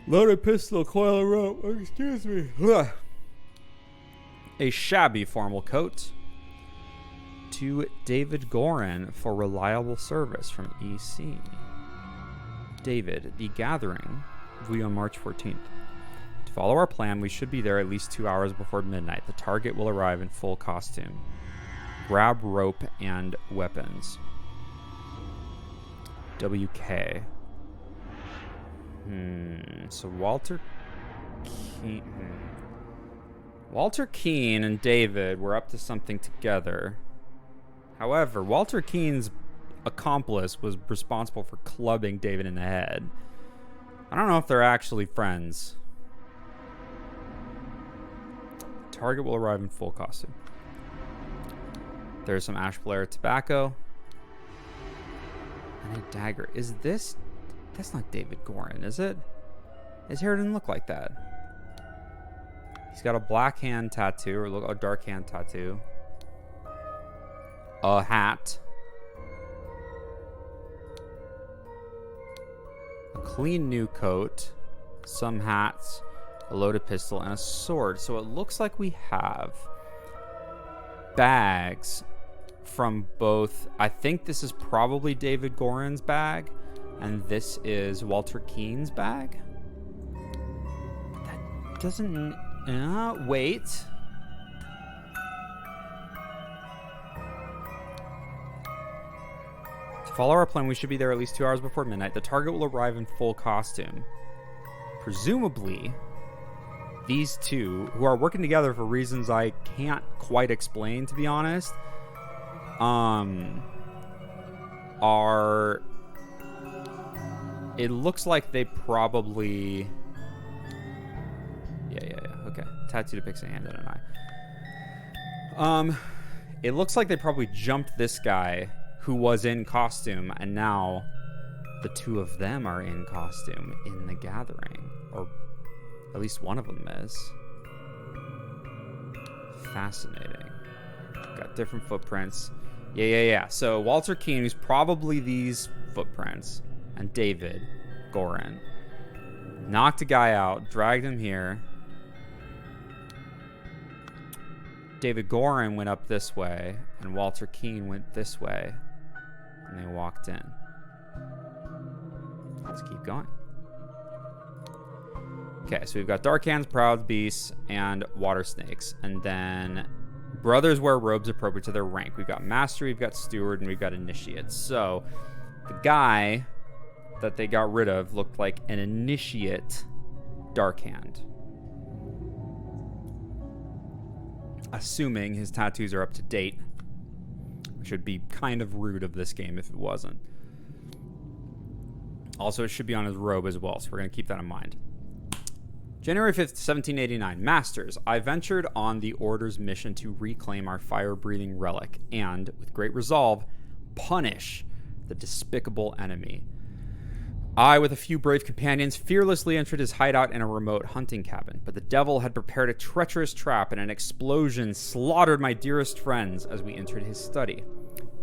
Loaded pistol, coil of rope. Excuse me. Ugh. A shabby formal coat. To David Gorin for reliable service from EC. David, the gathering will be on March 14th. To follow our plan, we should be there at least 2 hours before midnight. The target will arrive in full costume. Grab rope and weapons. WK. So Walter Keene and David were up to something together. However, Walter Keene's accomplice was responsible for clubbing David in the head. I don't know if they're actually friends. Target will arrive in full costume. There's some Ashblair tobacco. And a dagger. Is this... That's not David Gorin, is it? His hair didn't look like that. He's got a black hand tattoo, or a dark hand tattoo. A hat. A clean new coat. Some hats. A loaded pistol and a sword. So it looks like we have bags from both. I think this is probably David Gorin's bag, and this is Walter Keene's bag. That doesn't... wait. To follow our plan, we should be there at least 2 hours before midnight. The target will arrive in full costume. Presumably, these two, who are working together for reasons I can't quite explain, to be honest, are... It looks like they probably... Yeah, okay. Tattoo depicts a hand and an eye. It looks like they probably jumped this guy who was in costume, and now the two of them are in costume in the gathering. Or at least one of them is. Fascinating. Got different footprints. Yeah. So Walter Keene, who's probably these footprints, and David Gorin knocked a guy out, dragged him here. David Gorin went up this way, and Walter Keene went this way, and they walked in. Let's keep going. Okay, so we've got Dark Hands, Proud Beasts, and Water Snakes, and then brothers wear robes appropriate to their rank. We've got Master, we've got Steward, and we've got Initiate. So the guy that they got rid of looked like an Initiate Dark Hand. Assuming his tattoos are up to date, which would be kind of rude of this game if it wasn't. Also, it should be on his robe as well, so we're going to keep that in mind. January 5th, 1789. Masters, I ventured on the Order's mission to reclaim our fire-breathing relic and, with great resolve, punish the despicable enemy. I, with a few brave companions, fearlessly entered his hideout in a remote hunting cabin, but the devil had prepared a treacherous trap, and an explosion slaughtered my dearest friends as we entered his study.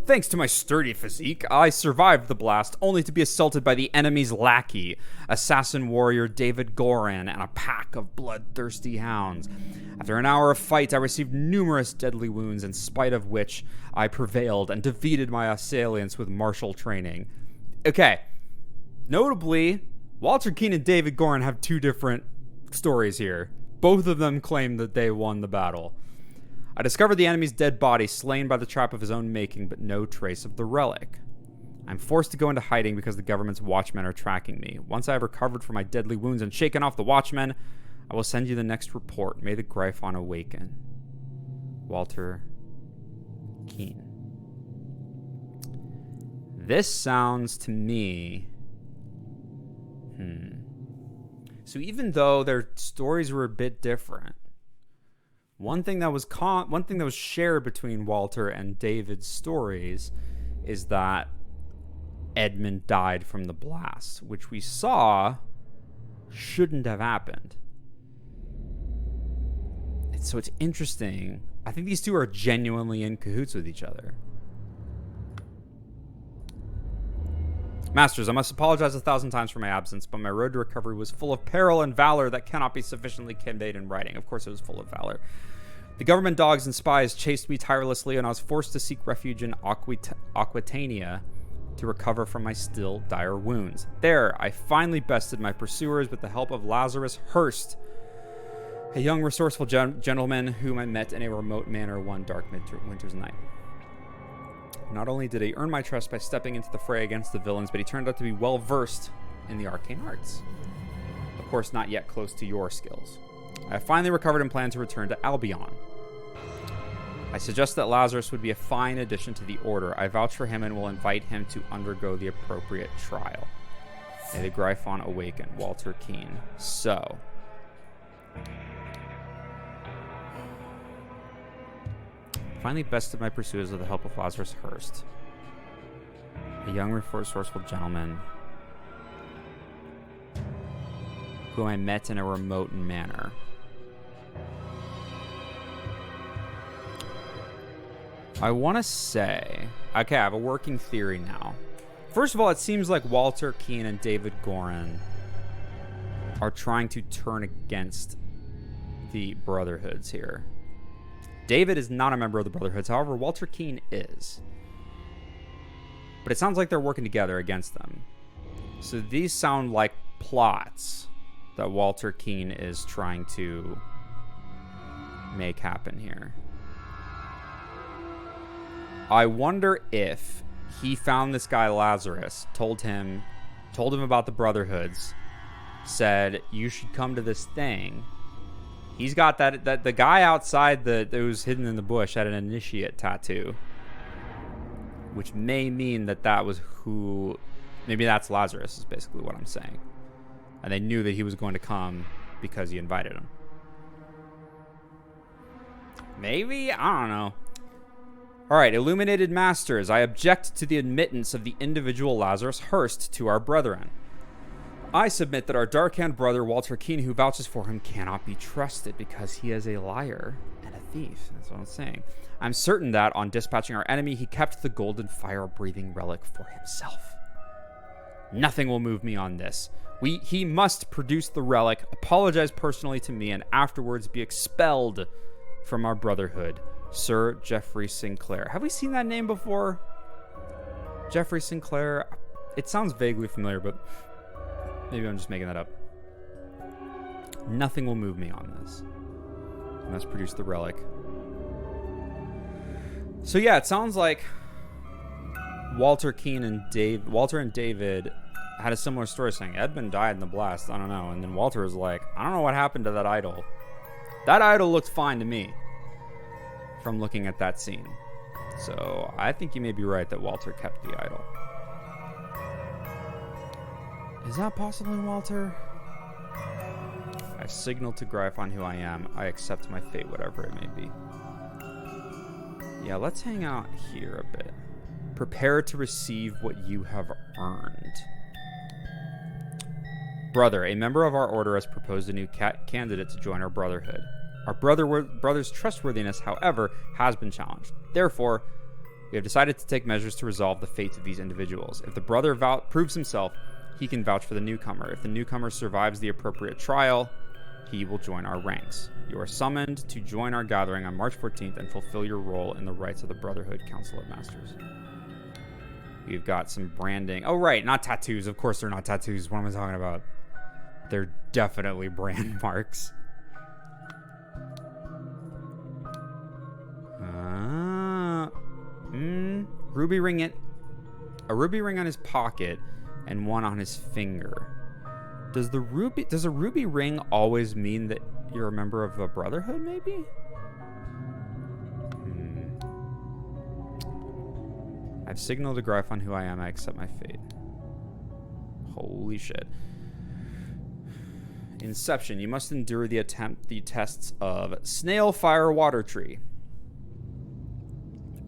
Thanks to my sturdy physique, I survived the blast, only to be assaulted by the enemy's lackey, assassin warrior David Gorin, and a pack of bloodthirsty hounds. After an hour of fight, I received numerous deadly wounds, in spite of which I prevailed and defeated my assailants with martial training. Okay. Notably, Walter Keene and David Gorin have two different stories here. Both of them claim that they won the battle. I discovered the enemy's dead body slain by the trap of his own making, but no trace of the relic. I'm forced to go into hiding because the government's watchmen are tracking me. Once I have recovered from my deadly wounds and shaken off the watchmen, I will send you the next report. May the Gryphon awaken. Walter Keene. This sounds to me... So even though their stories were a bit different, one thing that was shared between Walter and David's stories is that Edmund died from the blast, which we saw shouldn't have happened. So it's interesting. I think these two are genuinely in cahoots with each other. Masters, I must apologize 1,000 times for my absence, but my road to recovery was full of peril and valor that cannot be sufficiently conveyed in writing. Of course it was full of valor. The government dogs and spies chased me tirelessly, and I was forced to seek refuge in Aquitania to recover from my still dire wounds. There, I finally bested my pursuers with the help of Lazarus Hurst, a young, resourceful gentleman whom I met in a remote manor one dark winter's night. Not only did he earn my trust by stepping into the fray against the villains, but he turned out to be well versed in the arcane arts. Of course, not yet close to your skills. I have finally recovered and plan to return to Albion. I suggest that Lazarus would be a fine addition to the Order. I vouch for him and will invite him to undergo the appropriate trial. May the Gryphon awaken. Walter Keene. So... finally bested my pursuers with the help of Lazarus Hurst, a young, resourceful gentleman whom I met in a remote manor. I want to say... okay, I have a working theory now. First of all, it seems like Walter Keene and David Gorin are trying to turn against the Brotherhoods here. David is not a member of the Brotherhoods. However, Walter Keene is. But it sounds like they're working together against them. So these sound like plots that Walter Keene is trying to make happen here. I wonder if he found this guy Lazarus, told him about the Brotherhoods, said, you should come to this thing. He's got that the guy outside that was hidden in the bush had an initiate tattoo, which may mean that was who. Maybe that's Lazarus is basically what I'm saying, and they knew that he was going to come because he invited him. Maybe, I don't know. All right, Illuminated Masters, I object to the admittance of the individual Lazarus Hurst to our brethren. I submit that our dark-hand brother, Walter Keene, who vouches for him, cannot be trusted because he is a liar and a thief. That's what I'm saying. I'm certain that, on dispatching our enemy, he kept the golden fire-breathing relic for himself. Nothing will move me on this. He must produce the relic, apologize personally to me, and afterwards be expelled from our brotherhood. Sir Geoffrey Sinclair. Have we seen that name before? Geoffrey Sinclair? It sounds vaguely familiar, but... maybe I'm just making that up. Nothing will move me on this. I must produce the relic. So yeah, it sounds like Walter and David had a similar story, saying Edmund died in the blast. I don't know. And then Walter was like, I don't know what happened to that idol. That idol looked fine to me from looking at that scene. So I think you may be right that Walter kept the idol. Is that possibly Walter? I signaled to Gryphon who I am. I accept my fate, whatever it may be. Yeah, let's hang out here a bit. Prepare to receive what you have earned. Brother, a member of our order has proposed a new candidate to join our brotherhood. Our brother's trustworthiness, however, has been challenged. Therefore, we have decided to take measures to resolve the fates of these individuals. If the brother proves himself, he can vouch for the newcomer. If the newcomer survives the appropriate trial, he will join our ranks. You are summoned to join our gathering on March 14th and fulfill your role in the rites of the Brotherhood Council of Masters. We've got some branding. Oh, right, not tattoos. Of course they're not tattoos. What am I talking about? They're definitely brand marks. Ruby ring it. A ruby ring on his pocket and one on his finger. Does a ruby ring always mean that you're a member of a brotherhood, maybe? I've signaled to Gryphon who I am. I accept my fate. Holy shit. Inception. You must endure the tests of Snail, Fire, Water Tree.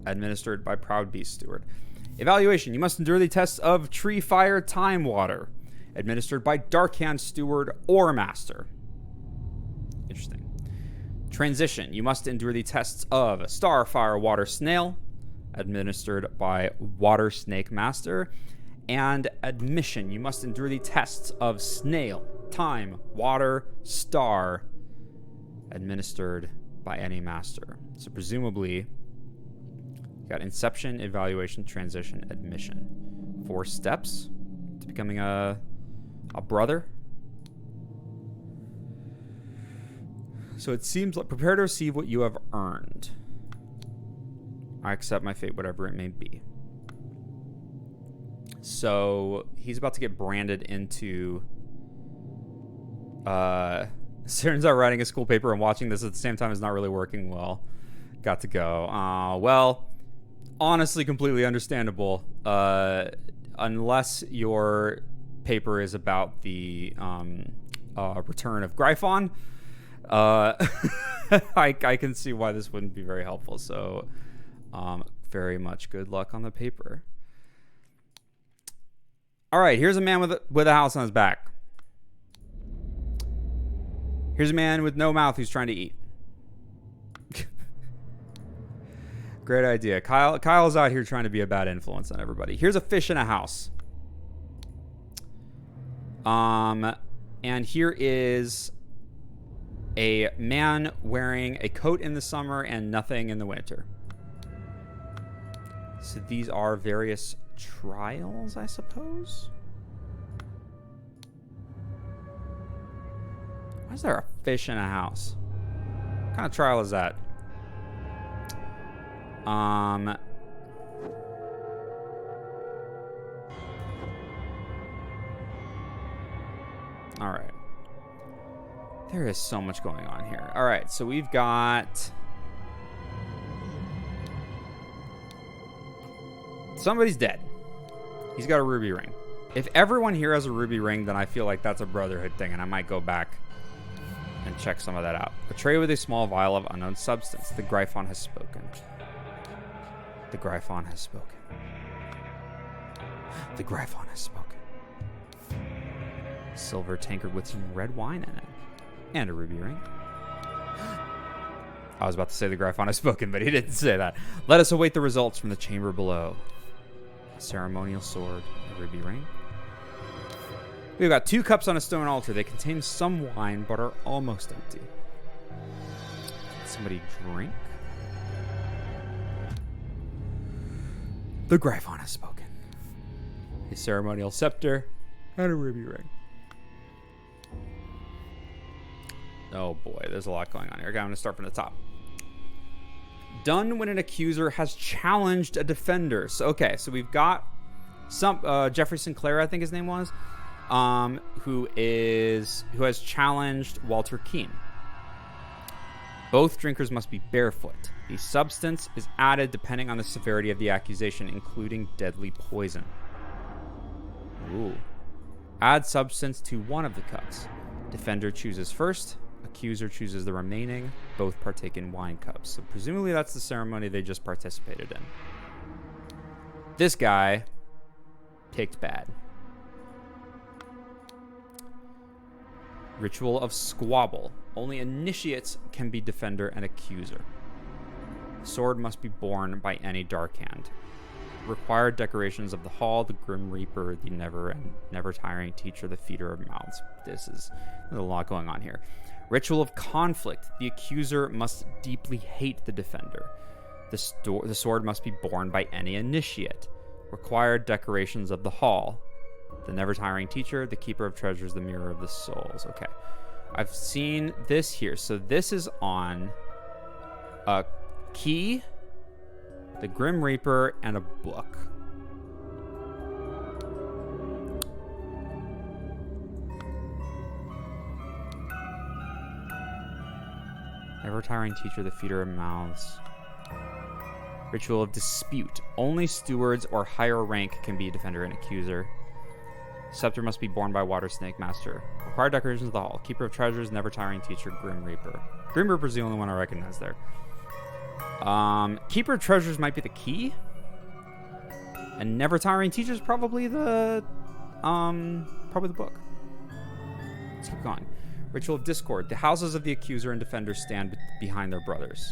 Administered by Proud Beast Steward. Evaluation. You must endure the tests of Tree, Fire, Time, Water. Administered by Darkhand Steward or Master. Interesting. Transition. You must endure the tests of Star, Fire, Water, Snail. Administered by Water Snake Master. And admission. You must endure the tests of Snail, Time, Water, Star. Administered by any master. So presumably, you got inception, evaluation, transition, admission. 4 steps to becoming a brother. So it seems like prepare to receive what you have earned. I accept my fate, whatever it may be. So he's about to get branded into. Turns out writing a school paper and watching this at the same time is not really working well. Got to go. Well, honestly, completely understandable. Unless your paper is about the return of Gryphon, I can see why this wouldn't be very helpful. So, very much good luck on the paper. All right, here's a man with a house on his back. Here's a man with no mouth who's trying to eat. Great idea. Kyle's out here trying to be a bad influence on everybody. Here's a fish in a house. And here is a man wearing a coat in the summer and nothing in the winter. So these are various trials, I suppose. Why is there a fish in a house? What kind of trial is that? All right. There is so much going on here. All right, so we've got somebody's dead. He's got a ruby ring. If everyone here has a ruby ring, then I feel like that's a brotherhood thing, and I might go back and check some of that out. A tray with a small vial of unknown substance. The Gryphon has spoken. The Gryphon has spoken. The Gryphon has spoken. Silver tankard with some red wine in it. And a ruby ring. I was about to say the Gryphon has spoken, but he didn't say that. Let us await the results from the chamber below. A ceremonial sword, a ruby ring. We've got 2 cups on a stone altar. They contain some wine, but are almost empty. Can somebody drink? The Gryphon has spoken. A ceremonial scepter and a ruby ring. Oh boy, there's a lot going on here. Okay, I'm going to start from the top. Done when an accuser has challenged a defender. So, okay, so we've got some Jeffrey Sinclair, I think his name was, who has challenged Walter Keene. Both drinkers must be barefoot. The substance is added depending on the severity of the accusation, including deadly poison. Ooh. Add substance to one of the cups. Defender chooses first. Accuser chooses the remaining. Both partake in wine cups. So presumably that's the ceremony they just participated in. This guy picked bad. Ritual of Squabble. Only initiates can be defender and accuser. Sword must be borne by any Darkhand. Required decorations of the hall, the Grim Reaper, the never tiring teacher, the feeder of mouths. There's a lot going on here. Ritual of Conflict. The accuser must deeply hate the defender. The sword must be borne by any initiate. Required decorations of the hall. The never tiring teacher, the keeper of treasures, the mirror of the souls. Okay. I've seen this here. So this is on a key, the Grim Reaper, and a book. Never tiring teacher, the feeder of mouths. Ritual of dispute. Only stewards or higher rank can be defender and accuser. Scepter must be borne by Water Snake Master. Required decorations of the hall. Keeper of treasures, never tiring teacher, Grim Reaper. Grim Reaper's the only one I recognize there. Keeper of treasures might be the key. And never tiring teacher is probably the book. Let's keep going. Ritual of discord. The houses of the accuser and defender stand behind their brothers.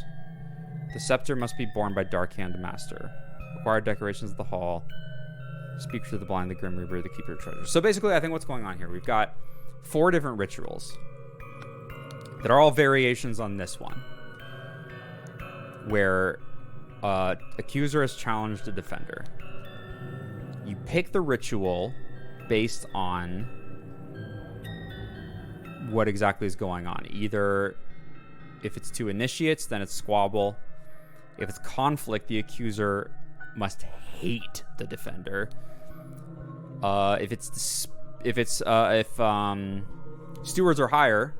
The scepter must be borne by Darkhand Master. Required decorations of the hall. Speak to the blind, the Grim Reaper, the Keeper of Treasures. So basically, I think what's going on here, we've got 4 different rituals that are all variations on this one, where accuser has challenged a defender. You pick the ritual based on what exactly is going on. Either if it's 2 initiates, then it's squabble. If it's conflict, the accuser must hate the defender. If stewards or higher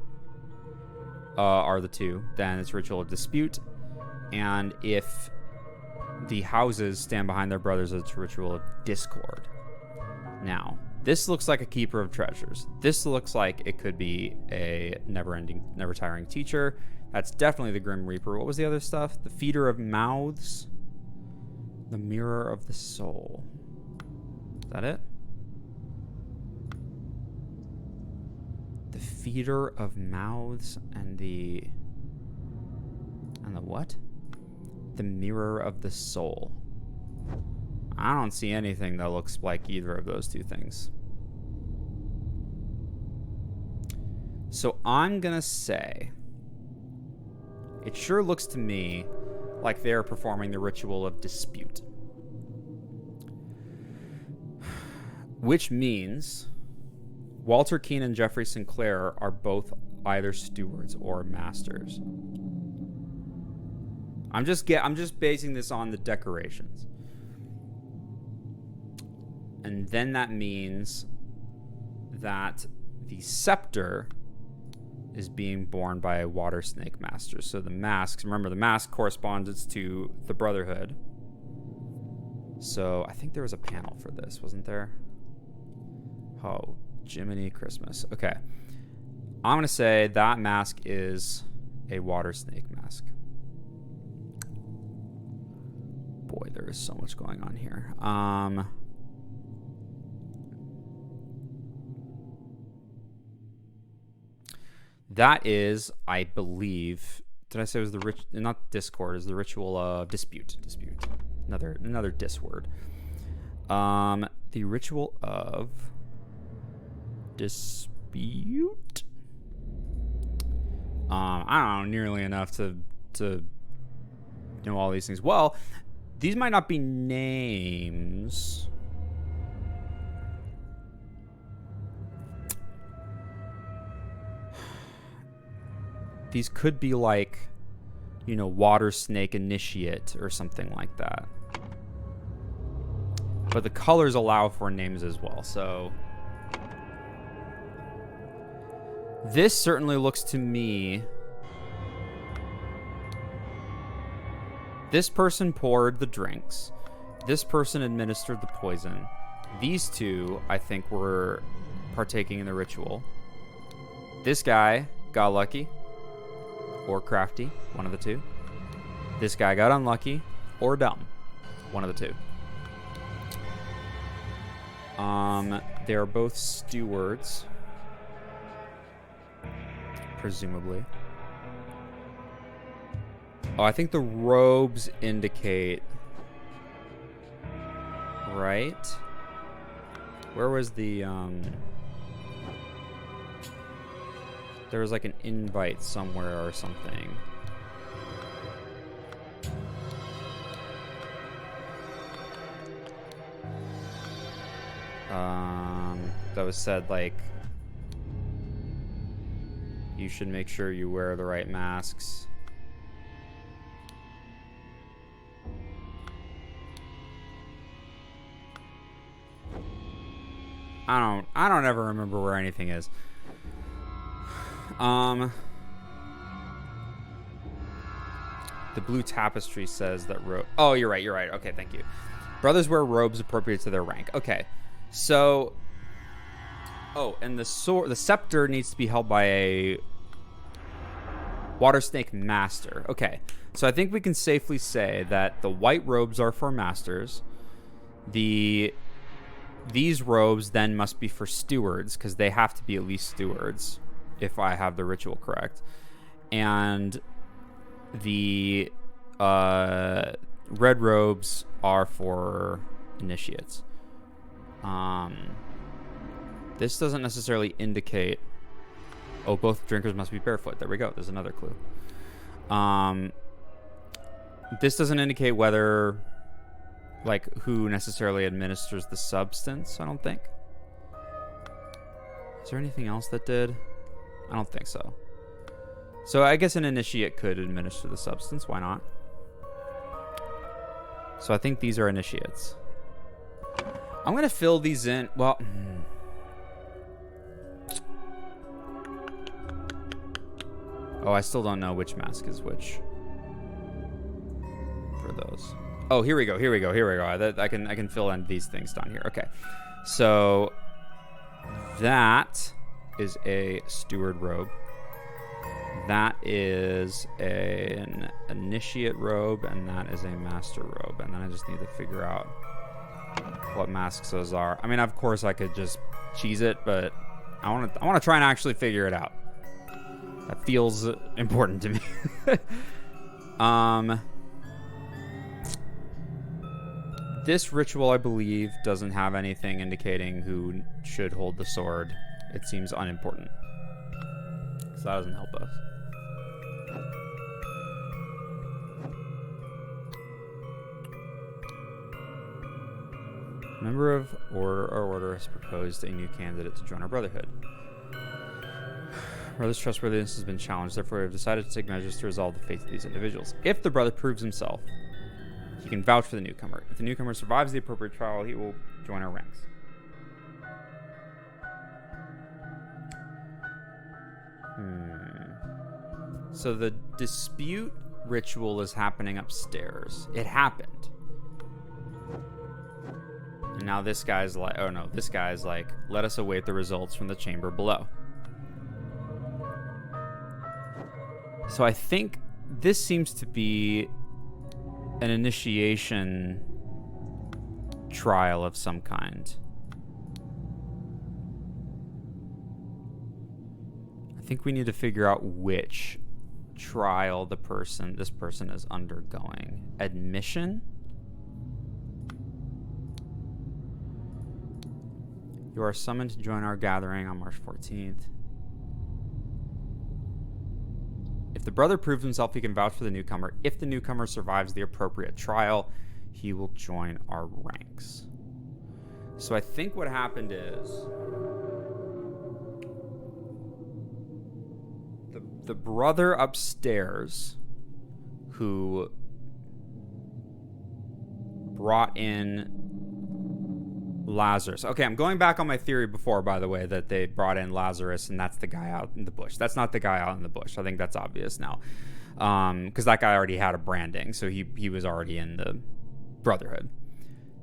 are the 2, then it's ritual of dispute. And if the houses stand behind their brothers, it's ritual of discord. Now, this looks like a keeper of treasures. This looks like it could be a never tiring teacher. That's definitely the Grim Reaper. What was the other stuff? The feeder of mouths. The mirror of the soul. Is that it? The feeder of mouths and the what? The mirror of the soul. I don't see anything that looks like either of those 2 things. So I'm gonna say it sure looks to me like they're performing the ritual of dispute. Which means Walter Keane and Jeffrey Sinclair are both either stewards or masters. I'm just basing this on the decorations. And then that means that the scepter is being borne by a Water Snake Master. So the masks, remember the mask corresponds to the Brotherhood. So I think there was a panel for this, wasn't there? Oh, Jiminy Christmas. Okay. I'm going to say that mask is a Water Snake mask. Boy, there is so much going on here. That is, I believe, did I say it was not discord, is the ritual of dispute. Another dis word. The ritual of dispute. I don't know nearly enough to know all these things. Well, these might not be names. These could be like, Water Snake Initiate or something like that. But the colors allow for names as well, so this certainly looks to me. This person poured the drinks. This person administered the poison. These 2, I think, were partaking in the ritual. This guy got lucky. Or crafty, one of the 2. This guy got unlucky or dumb, one of the 2. They're both stewards, presumably. Oh, I think the robes indicate, right? Where was the there was like an invite somewhere or something. That was said like you should make sure you wear the right masks. I don't ever remember where anything is. The blue tapestry says that robe. Oh, you're right. You're right. Okay, thank you. Brothers wear robes appropriate to their rank. Okay, so. Oh, and the sword, the scepter needs to be held by a water snake master. Okay, so I think we can safely say that the white robes are for masters. These robes then must be for stewards, because they have to be at least stewards, if I have the ritual correct. And the red robes are for initiates. This doesn't necessarily indicate... Oh, both drinkers must be barefoot. There we go. There's another clue. This doesn't indicate whether... like, who necessarily administers the substance, I don't think. Is there anything else that did? I don't think so. So I guess an initiate could administer the substance. Why not? So I think these are initiates. I'm going to fill these in. Well... Oh, I still don't know which mask is which. For those. Oh, here we go. Here we go. Here we go. I can fill in these things down here. Okay. So that is a steward robe. That is an initiate robe, and that is a master robe. And then I just need to figure out what masks those are. I mean, of course, I could just cheese it, but I want to try and actually figure it out. That feels important to me. This ritual, I believe, doesn't have anything indicating who should hold the sword. It seems unimportant. So that doesn't help us. Member of our order has proposed a new candidate to join our brotherhood. Brother's trustworthiness has been challenged, therefore we have decided to take measures to resolve the fate of these individuals. If the brother proves himself, he can vouch for the newcomer. If the newcomer survives the appropriate trial, he will join our ranks. So the dispute ritual is happening upstairs. It happened. And now this guy's like, oh no, this guy's like, let us await the results from the chamber below. So I think this seems to be an initiation trial of some kind. I think we need to figure out which trial this person is undergoing. Admission? You are summoned to join our gathering on March 14th. If the brother proves himself, he can vouch for the newcomer. If the newcomer survives the appropriate trial, he will join our ranks. So I think what happened is the brother upstairs who brought in Lazarus. Okay, I'm going back on my theory before, by the way, that they brought in Lazarus and that's the guy out in the bush. That's not the guy out in the bush. I think that's obvious now. Because that guy already had a branding, so he was already in the Brotherhood.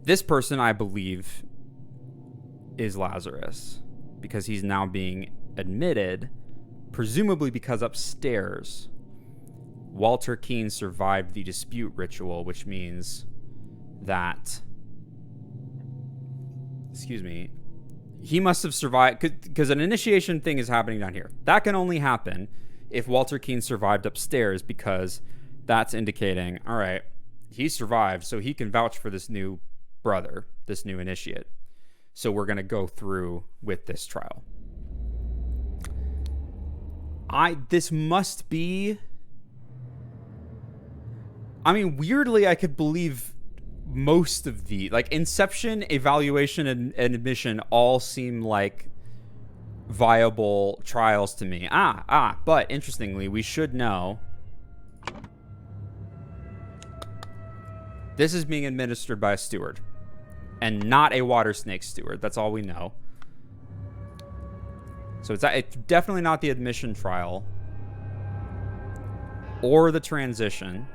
This person, I believe, is Lazarus, because he's now being admitted, presumably because upstairs, Walter Keene survived the dispute ritual, which means that... Excuse me. He must have survived, because an initiation thing is happening down here. That can only happen if Walter Keene survived upstairs, because that's indicating, all right, he survived, so he can vouch for this new brother, this new initiate. So we're going to go through with this trial. This must be... I mean, weirdly, I could believe... most of the, like, Inception, Evaluation, and Admission all seem like viable trials to me. But interestingly, we should know this is being administered by a steward and not a water snake steward. That's all we know. So it's definitely not the admission trial or the transition.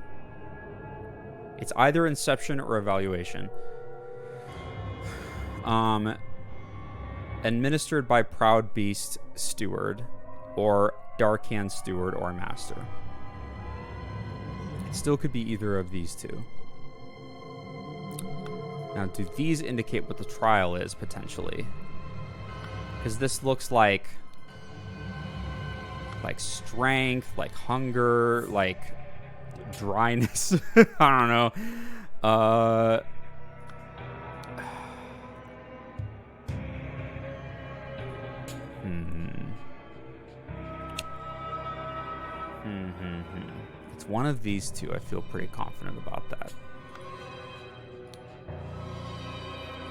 It's either Inception or Evaluation. Administered by Proud Beast Steward, or Dark Hand Steward or Master. It still could be either of these two. Now, do these indicate what the trial is, potentially? Because this looks like strength, like hunger, like dryness. I don't know. It's one of these two. I feel pretty confident about that.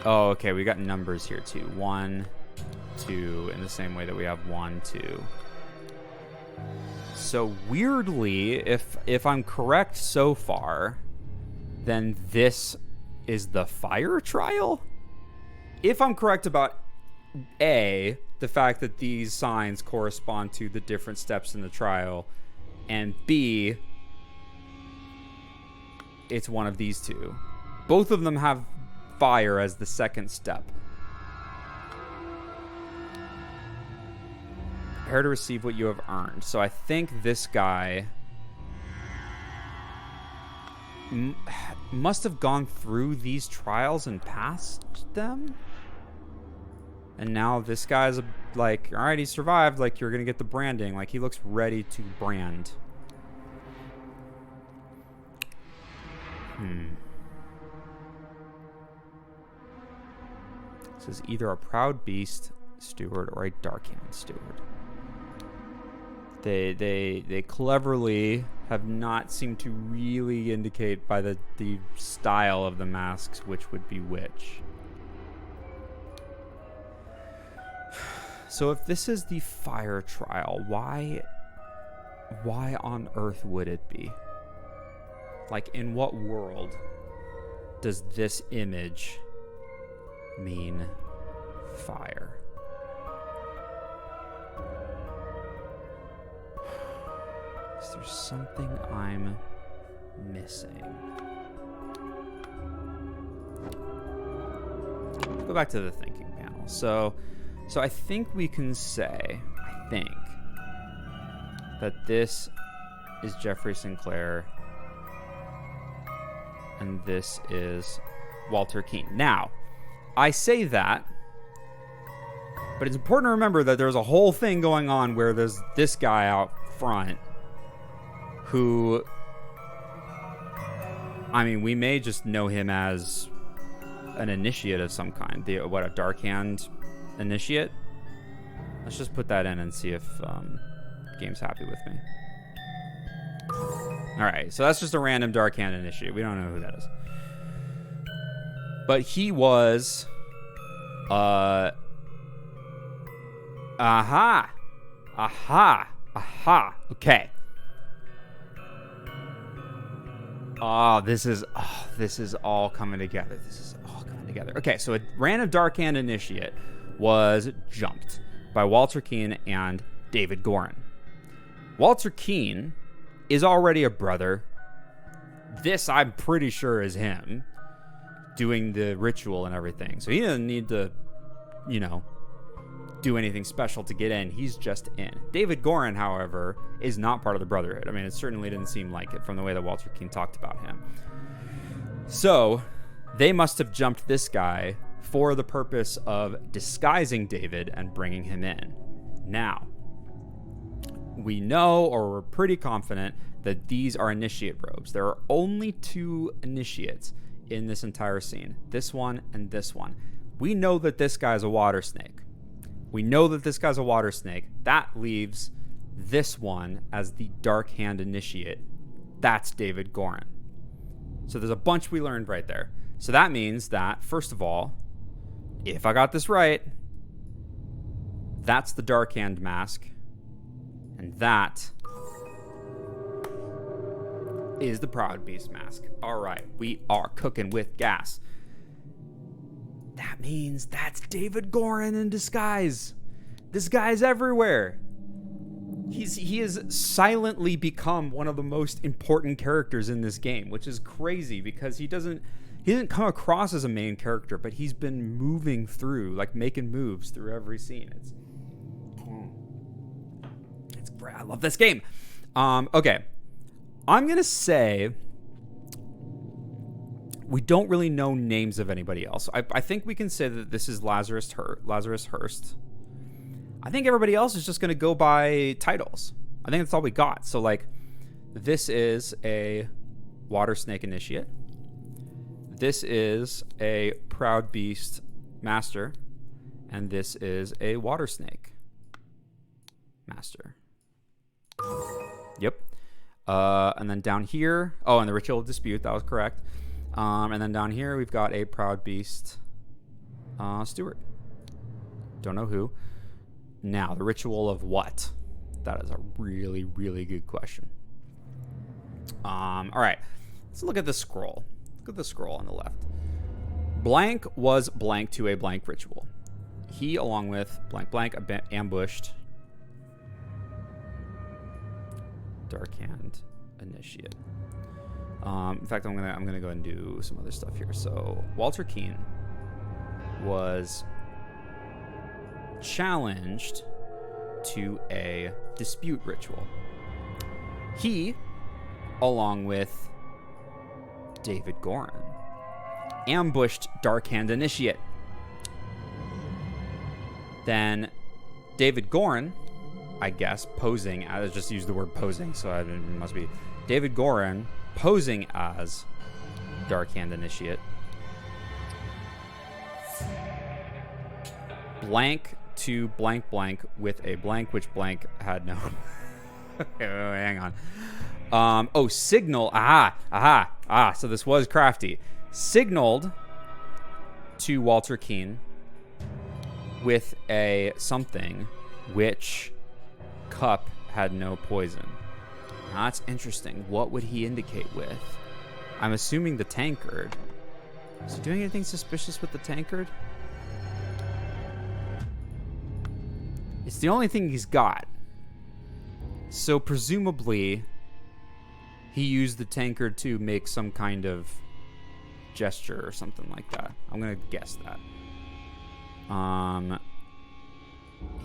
Oh, okay. We got numbers here too. 1, 2, in the same way that we have 1, 2. So weirdly, if I'm correct so far, then this is the fire trial? If I'm correct about A, the fact that these signs correspond to the different steps in the trial, and B, it's one of these two. Both of them have fire as the second step. Prepare to receive what you have earned. So I think this guy must have gone through these trials and passed them. And now this guy's like, all right, he survived. Like, you're going to get the branding. Like, he looks ready to brand. This is either a Proud Beast Steward or a Dark Hand Steward. They cleverly have not seemed to really indicate by the style of the masks which would be which. So if this is the fire trial, why on earth would it be? Like, in what world does this image mean fire? Is there something I'm missing? Go back to the thinking panel. So I think we can say, that this is Jeffrey Sinclair and this is Walter Keane. Now, I say that, but it's important to remember that there's a whole thing going on where there's this guy out front who, I mean, we may just know him as an initiate of some kind. A Dark Hand initiate? Let's just put that in and see if the game's happy with me. Alright, so that's just a random Dark Hand initiate. We don't know who that is. But he was... Okay. This is all coming together. Okay, so a random Dark Hand initiate was jumped by Walter Keane and David Gorin. Walter Keane is already a brother. This, I'm pretty sure, is him doing the ritual and everything. So he doesn't need to, do anything special to get in. He's just in. David Gorin, however, is not part of the Brotherhood. I mean, it certainly didn't seem like it from the way that Walter Keane talked about him. So they must have jumped this guy for the purpose of disguising David and bringing him in. Now, we know, or we're pretty confident, that these are initiate robes. There are only 2 initiates in this entire scene. This one and this one. We know that this guy's a water snake. That leaves this one as the Dark Hand initiate. That's David Gorin. So there's a bunch we learned right there. So that means that, first of all, if I got this right, that's the Dark Hand mask. And that is the Proud Beast mask. All right, we are cooking with gas. That means that's David Gorin in disguise. This guy's everywhere. he has silently become one of the most important characters in this game, which is crazy because he doesn't come across as a main character, but he's been moving through, like making moves through every scene. It's great. I love this game. Okay, I'm gonna say we don't really know names of anybody else. I think we can say that this is Lazarus Hurst. I think everybody else is just going to go by titles. I think that's all we got. So, like, this is a Water Snake Initiate. This is a Proud Beast Master. And this is a Water Snake Master. Yep. And then down here... Oh, and the Ritual of Dispute. That was correct. And then down here, we've got a Proud Beast Steward. Don't know who. Now, the Ritual of what? That is a really, really good question. All right. Let's look at the scroll. Look at the scroll on the left. Blank was blank to a blank ritual. He, along with blank blank, ambushed Dark Hand Initiate. In fact, I'm gonna go and do some other stuff here. So Walter Keene was challenged to a dispute ritual. He, along with David Gorin, ambushed Dark Hand Initiate. Then David Gorin, I guess, posing as, just use the word posing, so it must be David Gorin posing as Dark Hand Initiate. Blank to blank blank with a blank, which blank had no... Okay, hang on. Oh, signal. So this was crafty. Signaled to Walter Keene with a something which cup had no poison. Now, that's interesting. What would he indicate with? I'm assuming the tankard. Is he doing anything suspicious with the tankard? It's the only thing he's got. So presumably, he used the tankard to make some kind of gesture or something like that. I'm gonna guess that.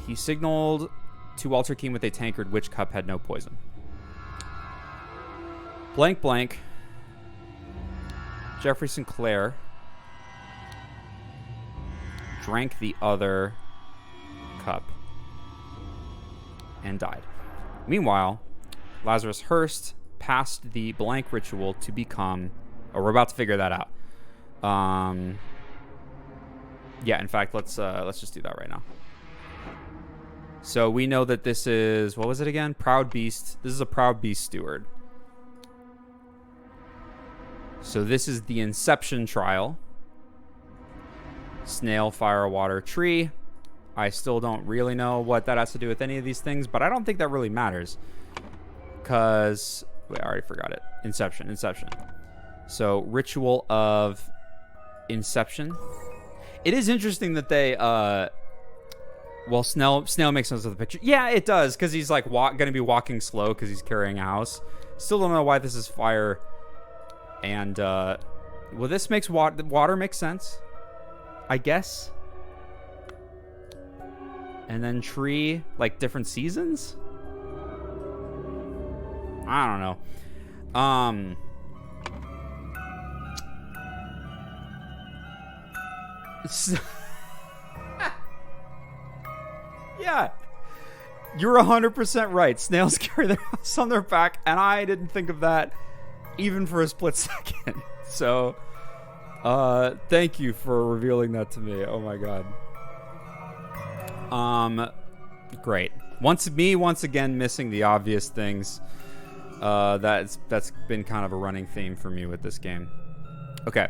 He signaled to Walter Keene with a tankard which cup had no poison. Blank blank. Jeffrey Sinclair drank the other cup and died. Meanwhile, Lazarus Hurst passed the blank ritual to become... Oh, we're about to figure that out. Yeah, in fact, let's just do that right now. So we know that this is... What was it again? Proud Beast. This is a Proud Beast Steward. So this is the Inception Trial. Snail, fire, water, tree. I still don't really know what that has to do with any of these things, but I don't think that really matters. Because... Wait, I already forgot it. Inception. So, Ritual of Inception. It is interesting that they... Well, Snail makes sense of the picture. Yeah, it does, because he's like going to be walking slow because he's carrying a house. Still don't know why this is fire. And, well, this makes water make sense, I guess. And then tree, like different seasons? I don't know. Yeah. You're 100% right. Snails carry their house on their back, and I didn't think of that even for a split second. So, thank you for revealing that to me. Oh my god. Great. Once again missing the obvious things. That's been kind of a running theme for me with this game. Okay.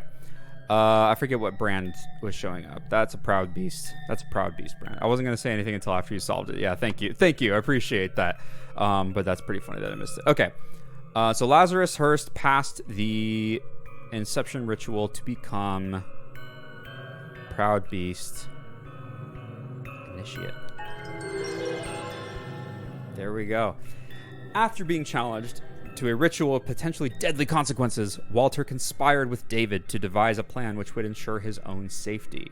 I forget what brand was showing up. That's a Proud Beast. That's a Proud Beast brand. I wasn't gonna say anything until after you solved it. Yeah, thank you. I appreciate that. But that's pretty funny that I missed it. Okay. So Lazarus Hurst passed the Inception Ritual to become Proud Beast Initiate. There we go. After being challenged to a ritual of potentially deadly consequences, Walter conspired with David to devise a plan which would ensure his own safety.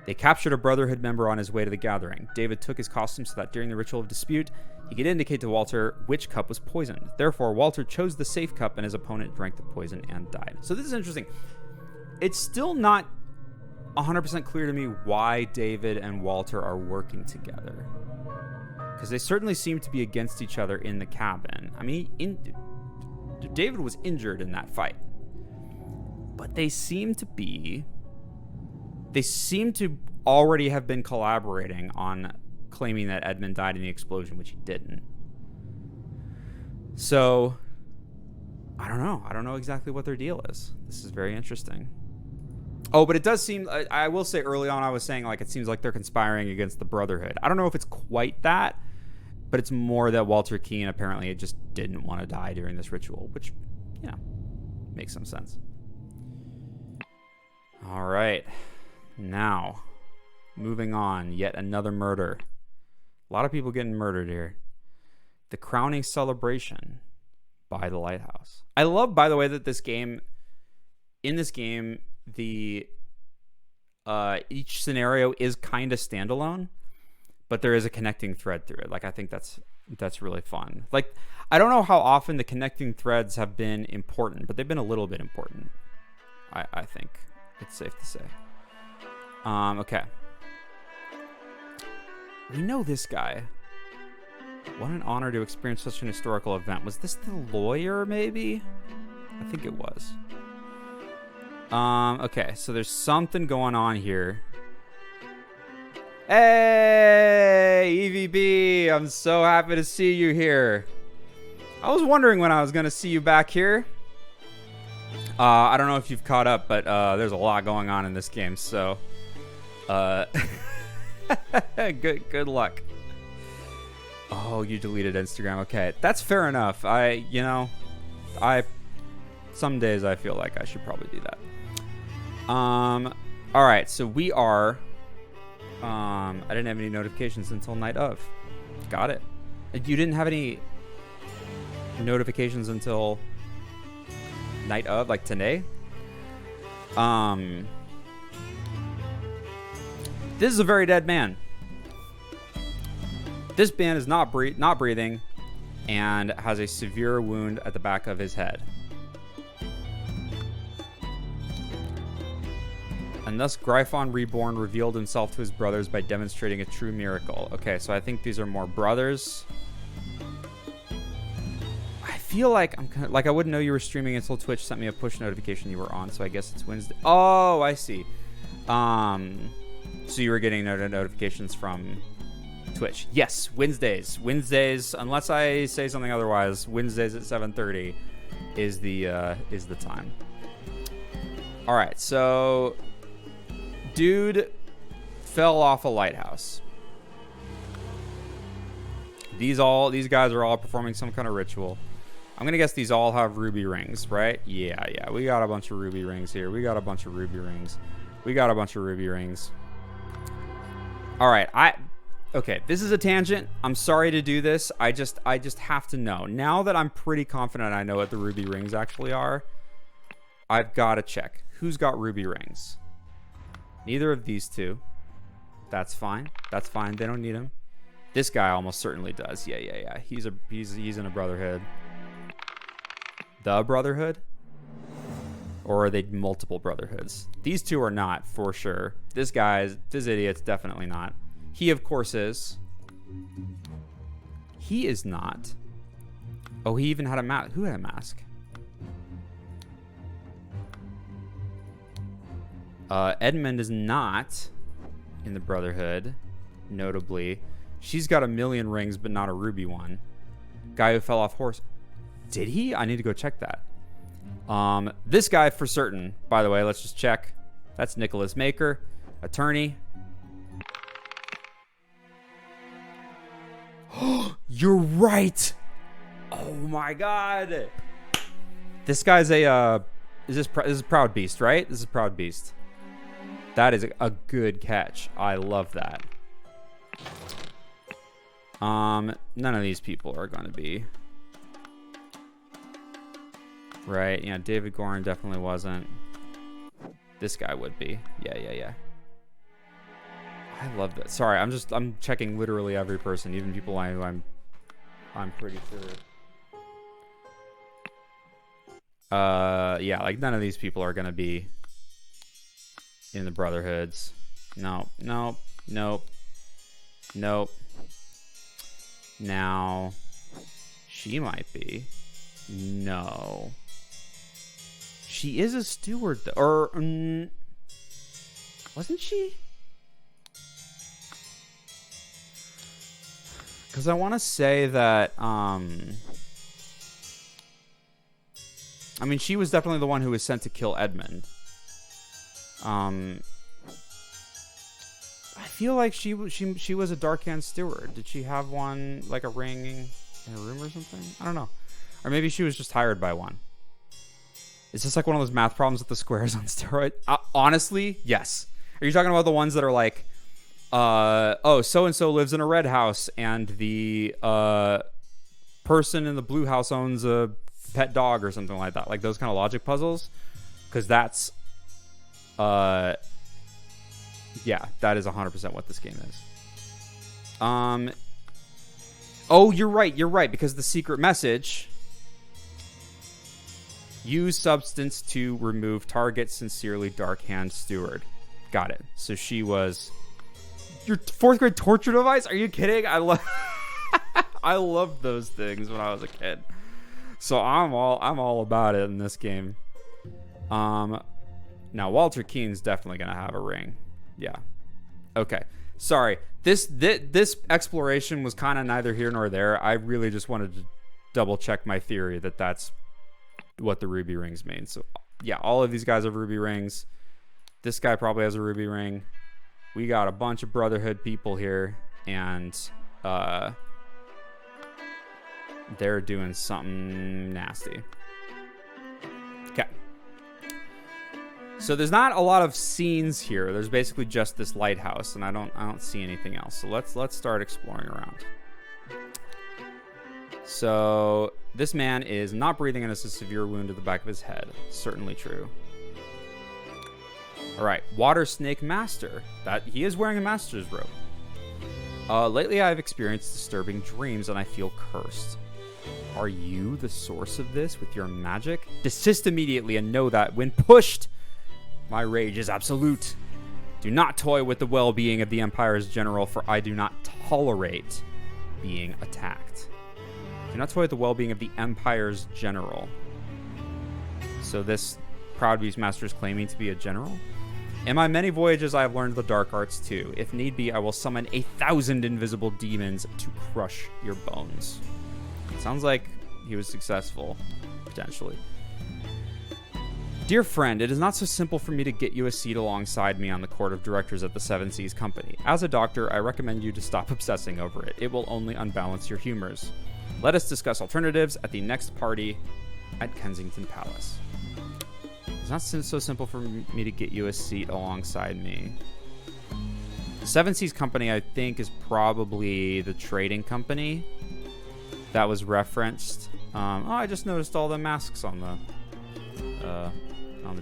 They captured a Brotherhood member on his way to the gathering. David took his costume so that during the ritual of dispute, he could indicate to Walter which cup was poisoned. Therefore, Walter chose the safe cup and his opponent drank the poison and died. So this is interesting. It's still not 100% clear to me why David and Walter are working together. Because they certainly seem to be against each other in the cabin. I mean, David was injured in that fight. But they seem to already have been collaborating on claiming that Edmund died in the explosion, which he didn't. So, I don't know. I don't know exactly what their deal is. This is very interesting. Oh, but it does seem, I will say early on I was saying, like, it seems like they're conspiring against the Brotherhood. I don't know if it's quite that, but it's more that Walter Keane apparently just didn't want to die during this ritual, which, you know, makes some sense. All right. Now, moving on, yet another murder. A lot of people getting murdered here. The crowning celebration by the lighthouse. I love, by the way, that in this game, the each scenario is kind of standalone, but there is a connecting thread through it. Like, I think that's really fun. Like, I don't know how often the connecting threads have been important, but they've been a little bit important. I think it's safe to say. Okay. We know this guy. What an honor to experience such an historical event. Was this the lawyer, maybe? I think it was. Okay, so there's something going on here. Hey, EVB, I'm so happy to see you here. I was wondering when I was going to see you back here. I don't know if you've caught up, but there's a lot going on in this game, so good luck. Oh, you deleted Instagram. Okay, that's fair enough. Some days I feel like I should probably do that. All right, so we are. I didn't have any notifications until night of. Got it. You didn't have any notifications until night of, like today. This is a very dead man. This man is not breathing and has a severe wound at the back of his head. And thus Gryphon Reborn revealed himself to his brothers by demonstrating a true miracle. Okay, so I think these are more brothers. I feel like I wouldn't know you were streaming until Twitch sent me a push notification you were on, so I guess it's Wednesday. Oh, I see. So you were getting notifications from Twitch. Yes, Wednesdays. Wednesdays, unless I say something otherwise, Wednesdays at 7:30 is the time. All right, so dude fell off a lighthouse. These guys are all performing some kind of ritual. I'm gonna guess these all have ruby rings, right? Yeah. We got a bunch of ruby rings here. We got a bunch of ruby rings. All right, okay, this is a tangent. I'm sorry to do this. I just have to know. Now that I'm pretty confident I know what the ruby rings actually are, I've got to check. Who's got ruby rings? Neither of these two. That's fine. They don't need them. This guy almost certainly does. Yeah. He's in a brotherhood. The Brotherhood? Or are they multiple brotherhoods? These two are not, for sure. This idiot's definitely not. He, of course, is. He is not. Oh, he even had a mask. Who had a mask? Edmund is not in the Brotherhood, notably. She's got a million rings, but not a ruby one. Guy who fell off horse. Did he? I need to go check that. This guy for certain, by the way, let's just check. That's Nicholas Maker, attorney. You're right. Oh my God. This guy's this is Proud Beast, right? This is Proud Beast. That is a good catch. I love that. None of these people are going to be. Right, yeah, David Gorin definitely wasn't. This guy would be. Yeah. I love that. Sorry, I'm checking literally every person, even people I'm pretty sure. Yeah, like none of these people are gonna be in the Brotherhoods. Nope. Now, she might be. No. She is a steward, or wasn't she? Because I want to say that, I mean, she was definitely the one who was sent to kill Edmund. I feel like she was a Dark Hand steward. Did she have one, like a ring in her room or something? I don't know. Or maybe she was just hired by one. Is this like one of those math problems with the squares on steroid? Honestly, yes. Are you talking about the ones that are like, oh, so-and-so lives in a red house and the person in the blue house owns a pet dog or something like that? Like those kind of logic puzzles? Because that's, yeah, that is 100% what this game is. Oh, you're right, because the secret message... Use substance to remove target. Sincerely, Dark Hand Steward. Got it. So she was your 4th grade torture device? Are you kidding? I loved those things when I was a kid. So I'm all about it in this game. Now Walter Keene's definitely gonna have a ring. Yeah. Okay. Sorry. This exploration was kind of neither here nor there. I really just wanted to double check my theory that that's what the ruby rings mean. So yeah, all of these guys have ruby rings. This guy probably has a ruby ring. We got a bunch of Brotherhood people here, and they're doing something nasty. Okay. So there's not a lot of scenes here. There's basically just this lighthouse, and I don't see anything else. So let's start exploring around. So this man is not breathing and has a severe wound to the back of his head. Certainly true. All right, Water Snake Master. That he is wearing a master's robe. Lately, I've experienced disturbing dreams and I feel cursed. Are you the source of this with your magic? Desist immediately and know that when pushed, my rage is absolute. Do not toy with the well-being of the Empire's general, for I do not tolerate being attacked. Do not toy with the well-being of the Empire's general. So this Proud Beast Master is claiming to be a general? In my many voyages, I have learned the dark arts too. If need be, I will summon 1,000 invisible demons to crush your bones. Sounds like he was successful, potentially. Dear friend, it is not so simple for me to get you a seat alongside me on the court of directors at the Seven Seas Company. As a doctor, I recommend you to stop obsessing over it. It will only unbalance your humors. Let us discuss alternatives at the next party at Kensington Palace. It's not so simple for me to get you a seat alongside me. The Seven Seas Company, I think, is probably the trading company that was referenced. Oh, I just noticed all the masks on the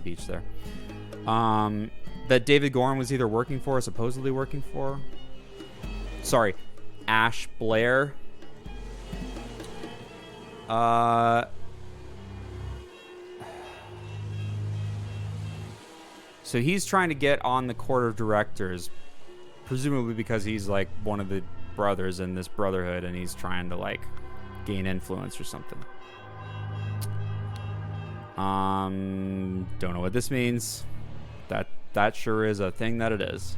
beach there. That David Gorin was either working for or supposedly working for. Sorry, Ash Blair. So he's trying to get on the court of directors, presumably because he's like one of the brothers in this brotherhood, and he's trying to like gain influence or something. Don't know what this means. That sure is a thing that it is.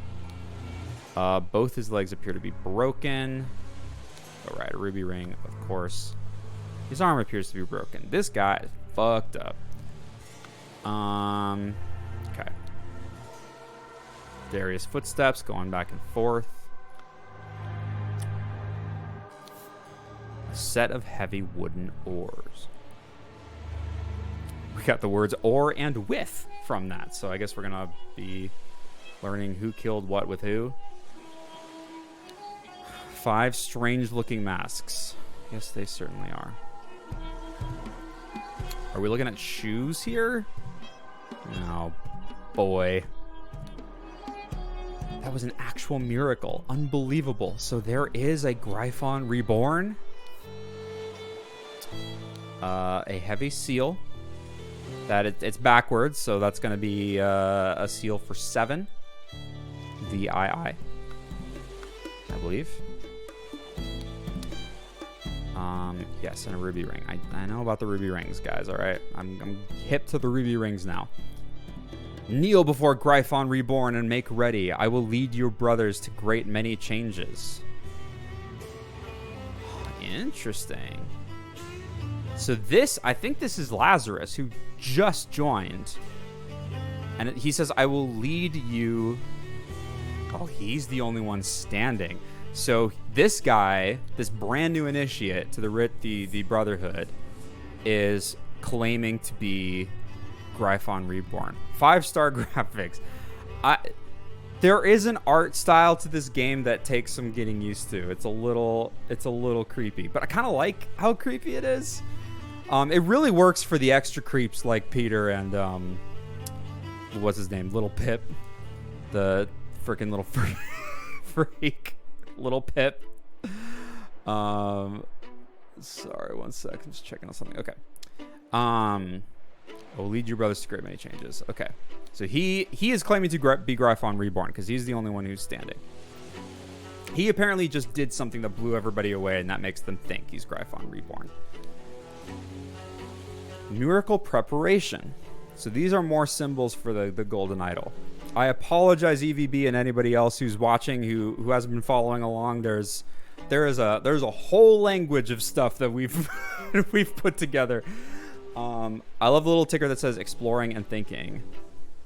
Both his legs appear to be broken. All right, a ruby ring, of course. His arm appears to be broken. This guy is fucked up. Okay. Various footsteps going back and forth. A set of heavy wooden oars. We got the words "or" and "with" from that, so I guess we're gonna be learning who killed what with who. 5 strange-looking masks. Yes, they certainly are. Are we looking at shoes here? Oh, boy. That was an actual miracle. Unbelievable. So there is a Gryphon Reborn. A heavy seal. It's backwards, so that's going to be a seal for 7. VII, I believe. Yes, and a ruby ring. I know about the ruby rings, guys, all right? I'm hip to the ruby rings now. Kneel before Gryphon Reborn and make ready. I will lead your brothers to great many changes. Interesting. So this, I think this is Lazarus, who just joined. And he says, I will lead you. Oh, he's the only one standing. So this guy, this brand new initiate to the Brotherhood, is claiming to be Gryphon Reborn. 5-star graphics. There is an art style to this game that takes some getting used to. It's a little creepy, but I kind of like how creepy it is. It really works for the extra creeps like Peter and what's his name, Little Pip, the freaking little freak, Little Pip. Sorry, 1 sec. I'm just checking on something. Okay. Will lead your brothers to great many changes. Okay. So he is claiming to be Gryphon Reborn because he's the only one who's standing. He apparently just did something that blew everybody away, and that makes them think he's Gryphon Reborn. Miracle Preparation. So these are more symbols for the Golden Idol. I apologize, EVB, and anybody else who's watching who hasn't been following along. There's a whole language of stuff that we've we've put together. I love the little ticker that says exploring and thinking.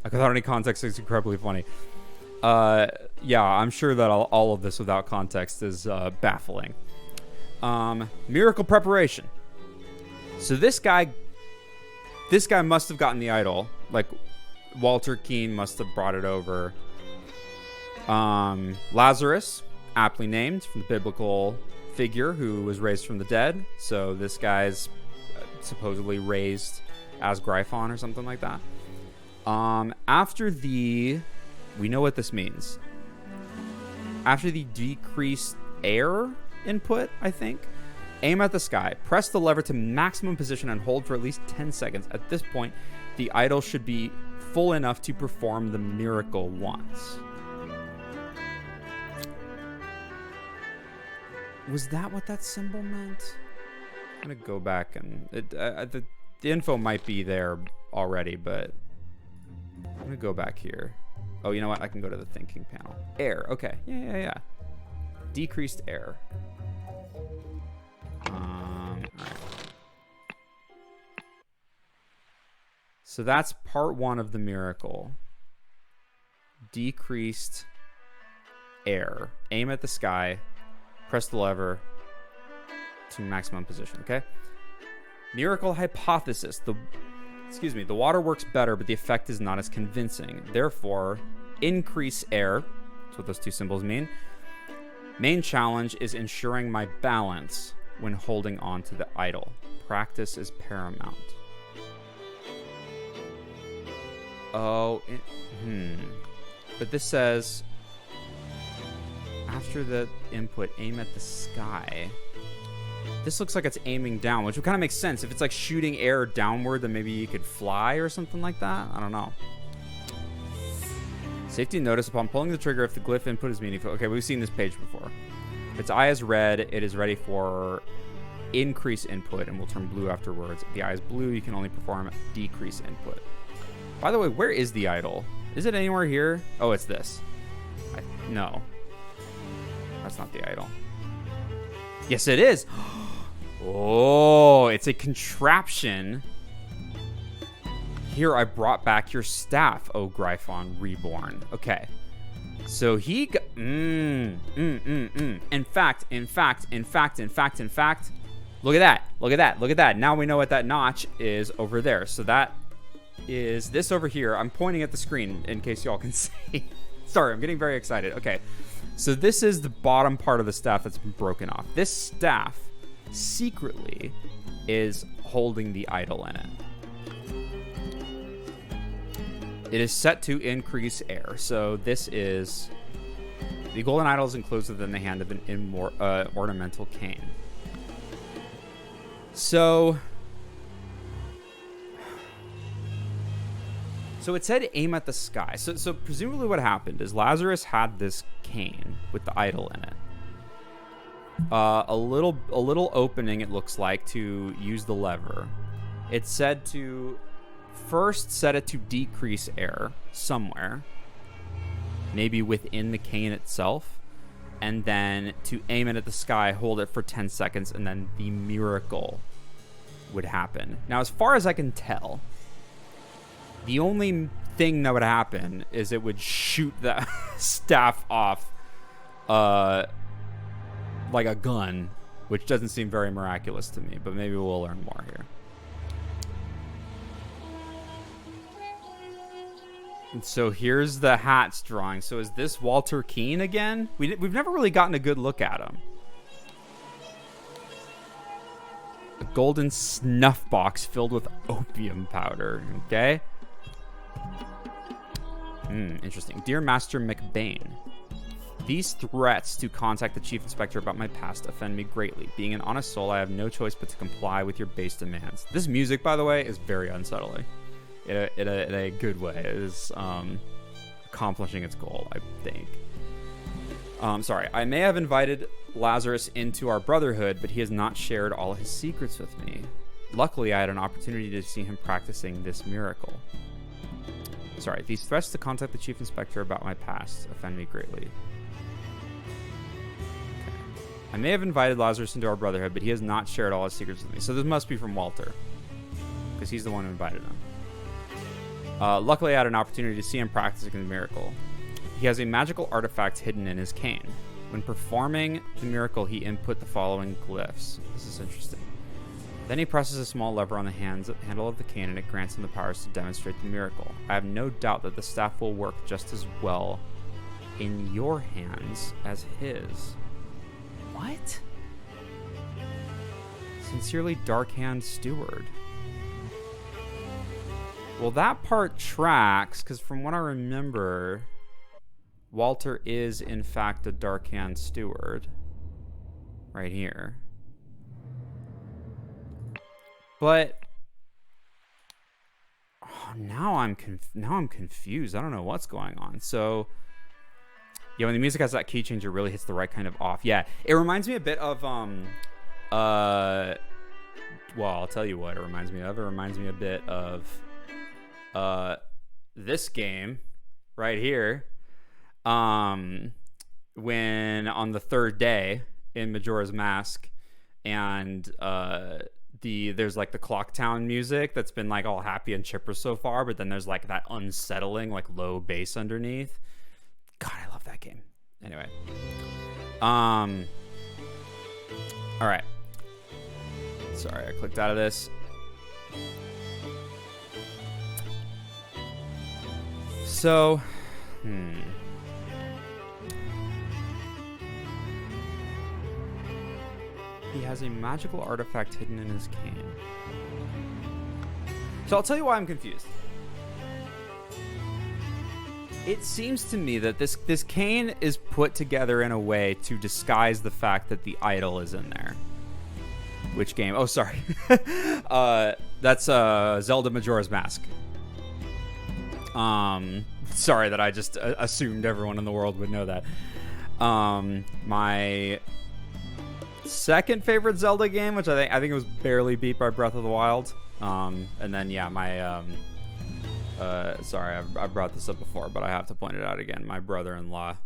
Without any context, it's incredibly funny. Yeah, I'm sure that all of this without context is baffling. Miracle Preparation. So this guy must have gotten the idol. Like, Walter Keane must have brought it over. Lazarus, aptly named from the biblical figure who was raised from the dead. So this guy's supposedly raised as Gryphon or something like that. We know what this means. After the decreased air input, I think, aim at the sky, press the lever to maximum position and hold for at least 10 seconds. At this point, the idol should be full enough to perform the miracle once. Was that what that symbol meant? I'm going to go back and... the info might be there already, but... I'm going to go back here. Oh, you know what? I can go to the thinking panel. Air. Okay. Yeah. Decreased air. All right. So that's part 1 of the miracle. Decreased air. Aim at the sky. Press the lever to maximum position. Okay. Miracle hypothesis. The water works better, but the effect is not as convincing. Therefore, increase air. That's what those 2 symbols mean. Main challenge is ensuring my balance when holding on to the idol. Practice is paramount. Oh, but this says, after the input, aim at the sky. This looks like it's aiming down, which would kind of make sense. If it's like shooting air downward, then maybe you could fly or something like that. I don't know. Safety notice upon pulling the trigger if the glyph input is meaningful. Okay, we've seen this page before. If its eye is red, it is ready for increase input and will turn blue afterwards. If the eye is blue, you can only perform decrease input. By the way, where is the idol? Is it anywhere here? Oh, it's this. No. That's not the idol. Yes, it is. Oh, it's a contraption. Here, I brought back your staff, O Gryphon Reborn. Okay. So he... In fact. Look at that. Now we know what that notch is over there. So that is this over here. I'm pointing at the screen in case y'all can see. Sorry, I'm getting very excited. Okay. So this is the bottom part of the staff that's been broken off. This staff secretly is holding the idol in it. It is set to increase air. So this is... The golden idol is enclosed within the hand of an ornamental cane. So it said aim at the sky. So presumably what happened is Lazarus had this cane with the idol in it. A little opening, it looks like, to use the lever. It said to first set it to decrease air somewhere, maybe within the cane itself, and then to aim it at the sky, hold it for 10 seconds, and then the miracle would happen. Now, as far as I can tell, the only thing that would happen is it would shoot the staff off like a gun, which doesn't seem very miraculous to me, but maybe we'll learn more here. And so here's the hats drawing. So is this Walter Keane again? We've never really gotten a good look at him. A golden snuff box filled with opium powder. Okay. Interesting. Dear Master McBain, these threats to contact the Chief Inspector about my past offend me greatly. Being an honest soul, I have no choice but to comply with your base demands. This music, by the way, is very unsettling. In a good way. It is accomplishing its goal, I think. Sorry. I may have invited Lazarus into our brotherhood, but he has not shared all his secrets with me. Luckily, I had an opportunity to see him practicing this miracle. Sorry. These threats to contact the Chief Inspector about my past offend me greatly. Okay. I may have invited Lazarus into our brotherhood, but he has not shared all his secrets with me. So this must be from Walter, because he's the one who invited him. Luckily, I had an opportunity to see him practicing the miracle. He has a magical artifact hidden in his cane. When performing the miracle, he input the following glyphs. This is interesting. Then he presses a small lever on the handle of the cane, and it grants him the powers to demonstrate the miracle. I have no doubt that the staff will work just as well in your hands as his. What? Sincerely, Darkhand Steward. Well, that part tracks, because from what I remember, Walter is, in fact, a Darkhand Steward. Right here. But... oh, now I'm confused. I don't know what's going on. So... yeah, when the music has that key change, it really hits the right kind of off. Yeah, it reminds me a bit of... well, I'll tell you what it reminds me of. It reminds me a bit of... this game right here, when on the third day in Majora's Mask, and there's like the Clock Town music that's been like all happy and chipper so far, but then there's like that unsettling like low bass underneath. God, I love that game. Anyway, all right. Sorry, I clicked out of this. So, he has a magical artifact hidden in his cane. So I'll tell you why I'm confused. It seems to me that this cane is put together in a way to disguise the fact that the idol is in there. Which game? Oh, sorry. That's Zelda Majora's Mask. Sorry that I just assumed everyone in the world would know that. My second favorite Zelda game, which I think it was barely beat by Breath of the Wild. And then yeah, my sorry, I brought this up before, but I have to point it out again. My brother-in-law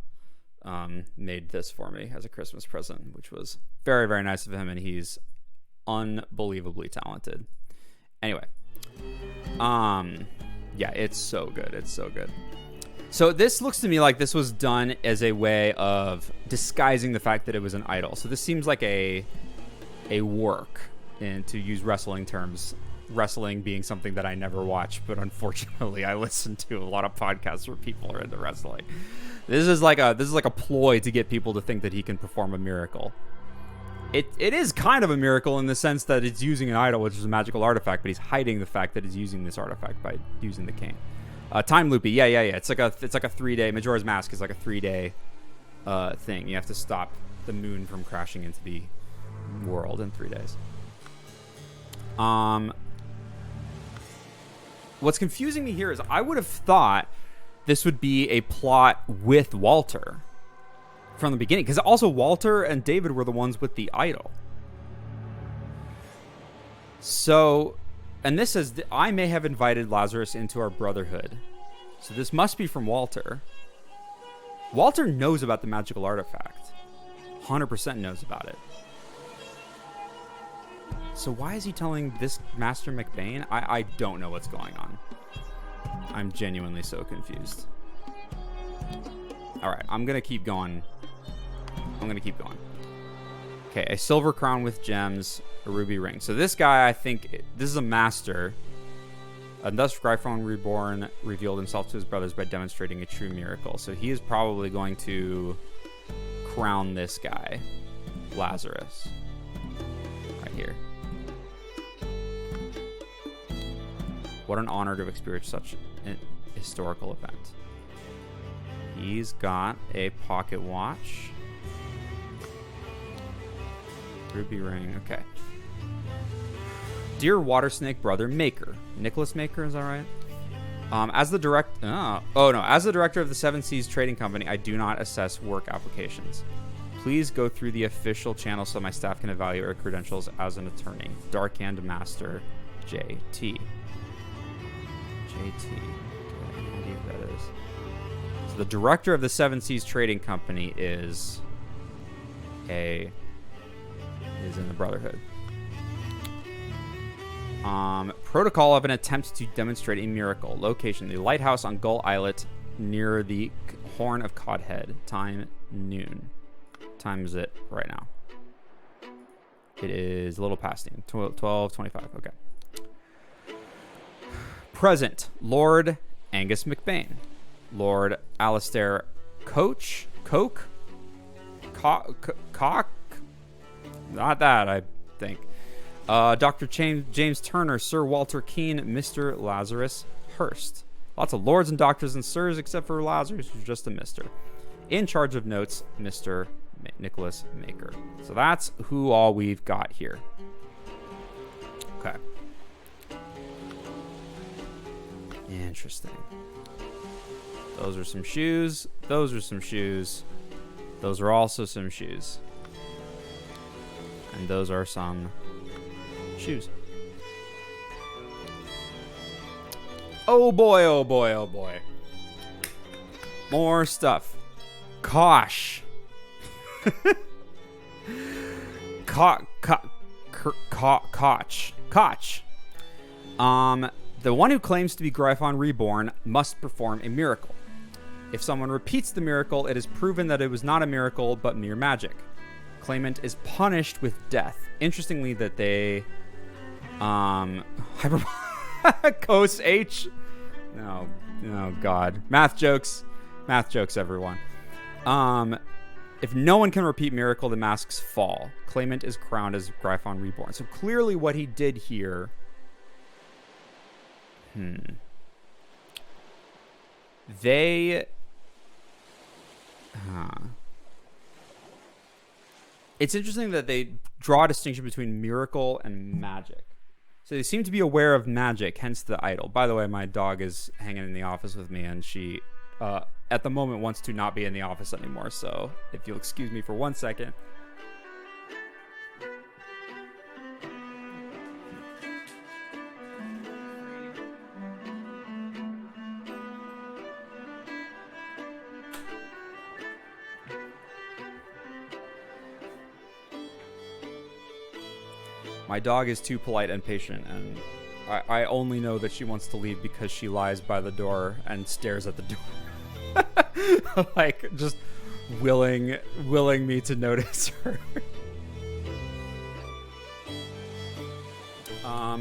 made this for me as a Christmas present, which was very, very nice of him, and he's unbelievably talented. Anyway, yeah, it's so good. It's so good. So this looks to me like this was done as a way of disguising the fact that it was an idol. So this seems like a work and to use wrestling terms, wrestling being something that I never watch, but unfortunately I listen to a lot of podcasts where people are into wrestling. This is like a ploy to get people to think that he can perform a miracle. It is kind of a miracle in the sense that it's using an idol, which is a magical artifact, but he's hiding the fact that he's using this artifact by using the cane. Time loopy, yeah. It's like a 3-day. Majora's Mask is like a 3-day thing. You have to stop the moon from crashing into the world in 3 days. What's confusing me here is I would have thought this would be a plot with Walter from the beginning, because also Walter and David were the ones with the idol. So, and this says, I may have invited Lazarus into our brotherhood. So this must be from Walter. Walter knows about the magical artifact. 100% knows about it. So why is he telling this Master McBain? I don't know what's going on. I'm genuinely so confused. All right, I'm going to keep going. Okay, a silver crown with gems, a ruby ring. So this guy, I think, this is a master. And thus Gryphon Reborn revealed himself to his brothers by demonstrating a true miracle. So he is probably going to crown this guy, Lazarus, right here. What an honor to experience such a historical event. He's got a pocket watch. Ruby ring, okay. Dear Water Snake brother Maker. Nicholas Maker, is that right? As the director of the Seven Seas Trading Company, I do not assess work applications. Please go through the official channel so my staff can evaluate your credentials as an attorney. Darkhand Master JT. JT. Okay, I idea who that is. So the director of the Seven Seas Trading Company is in the Brotherhood. Protocol of an attempt to demonstrate a miracle. Location: the lighthouse on Gull Islet near the Horn of Codhead. Time: noon. Time is it right now? It is a little past noon. 12:25. Okay. Present: Lord Angus McBain, Lord Alistair Coach, Coke, Cock. Not that, I think. Dr. James Turner, Sir Walter Keane, Mr. Lazarus Hurst. Lots of lords and doctors and sirs, except for Lazarus, who's just a mister. In charge of notes, Mr. Nicholas Maker. So that's who all we've got here. Okay. Interesting. Those are some shoes. Those are some shoes. Those are also some shoes. And those are some shoes. Oh boy, oh boy, oh boy. More stuff. Kosh. Koch. The one who claims to be Gryphon Reborn must perform a miracle. If someone repeats the miracle, it is proven that it was not a miracle, but mere magic. Claimant is punished with death. Interestingly, that they Cos H. No, God. Math jokes, everyone. If no one can repeat miracle, the masks fall. Claimant is crowned as Gryphon Reborn. So clearly, what he did here. It's interesting that they draw a distinction between miracle and magic. So they seem to be aware of magic, hence the idol. By the way, my dog is hanging in the office with me, and she, at the moment, wants to not be in the office anymore. So if you'll excuse me for 1 second. My dog is too polite and patient, and I only know that she wants to leave because she lies by the door and stares at the door. Like, just willing me to notice her.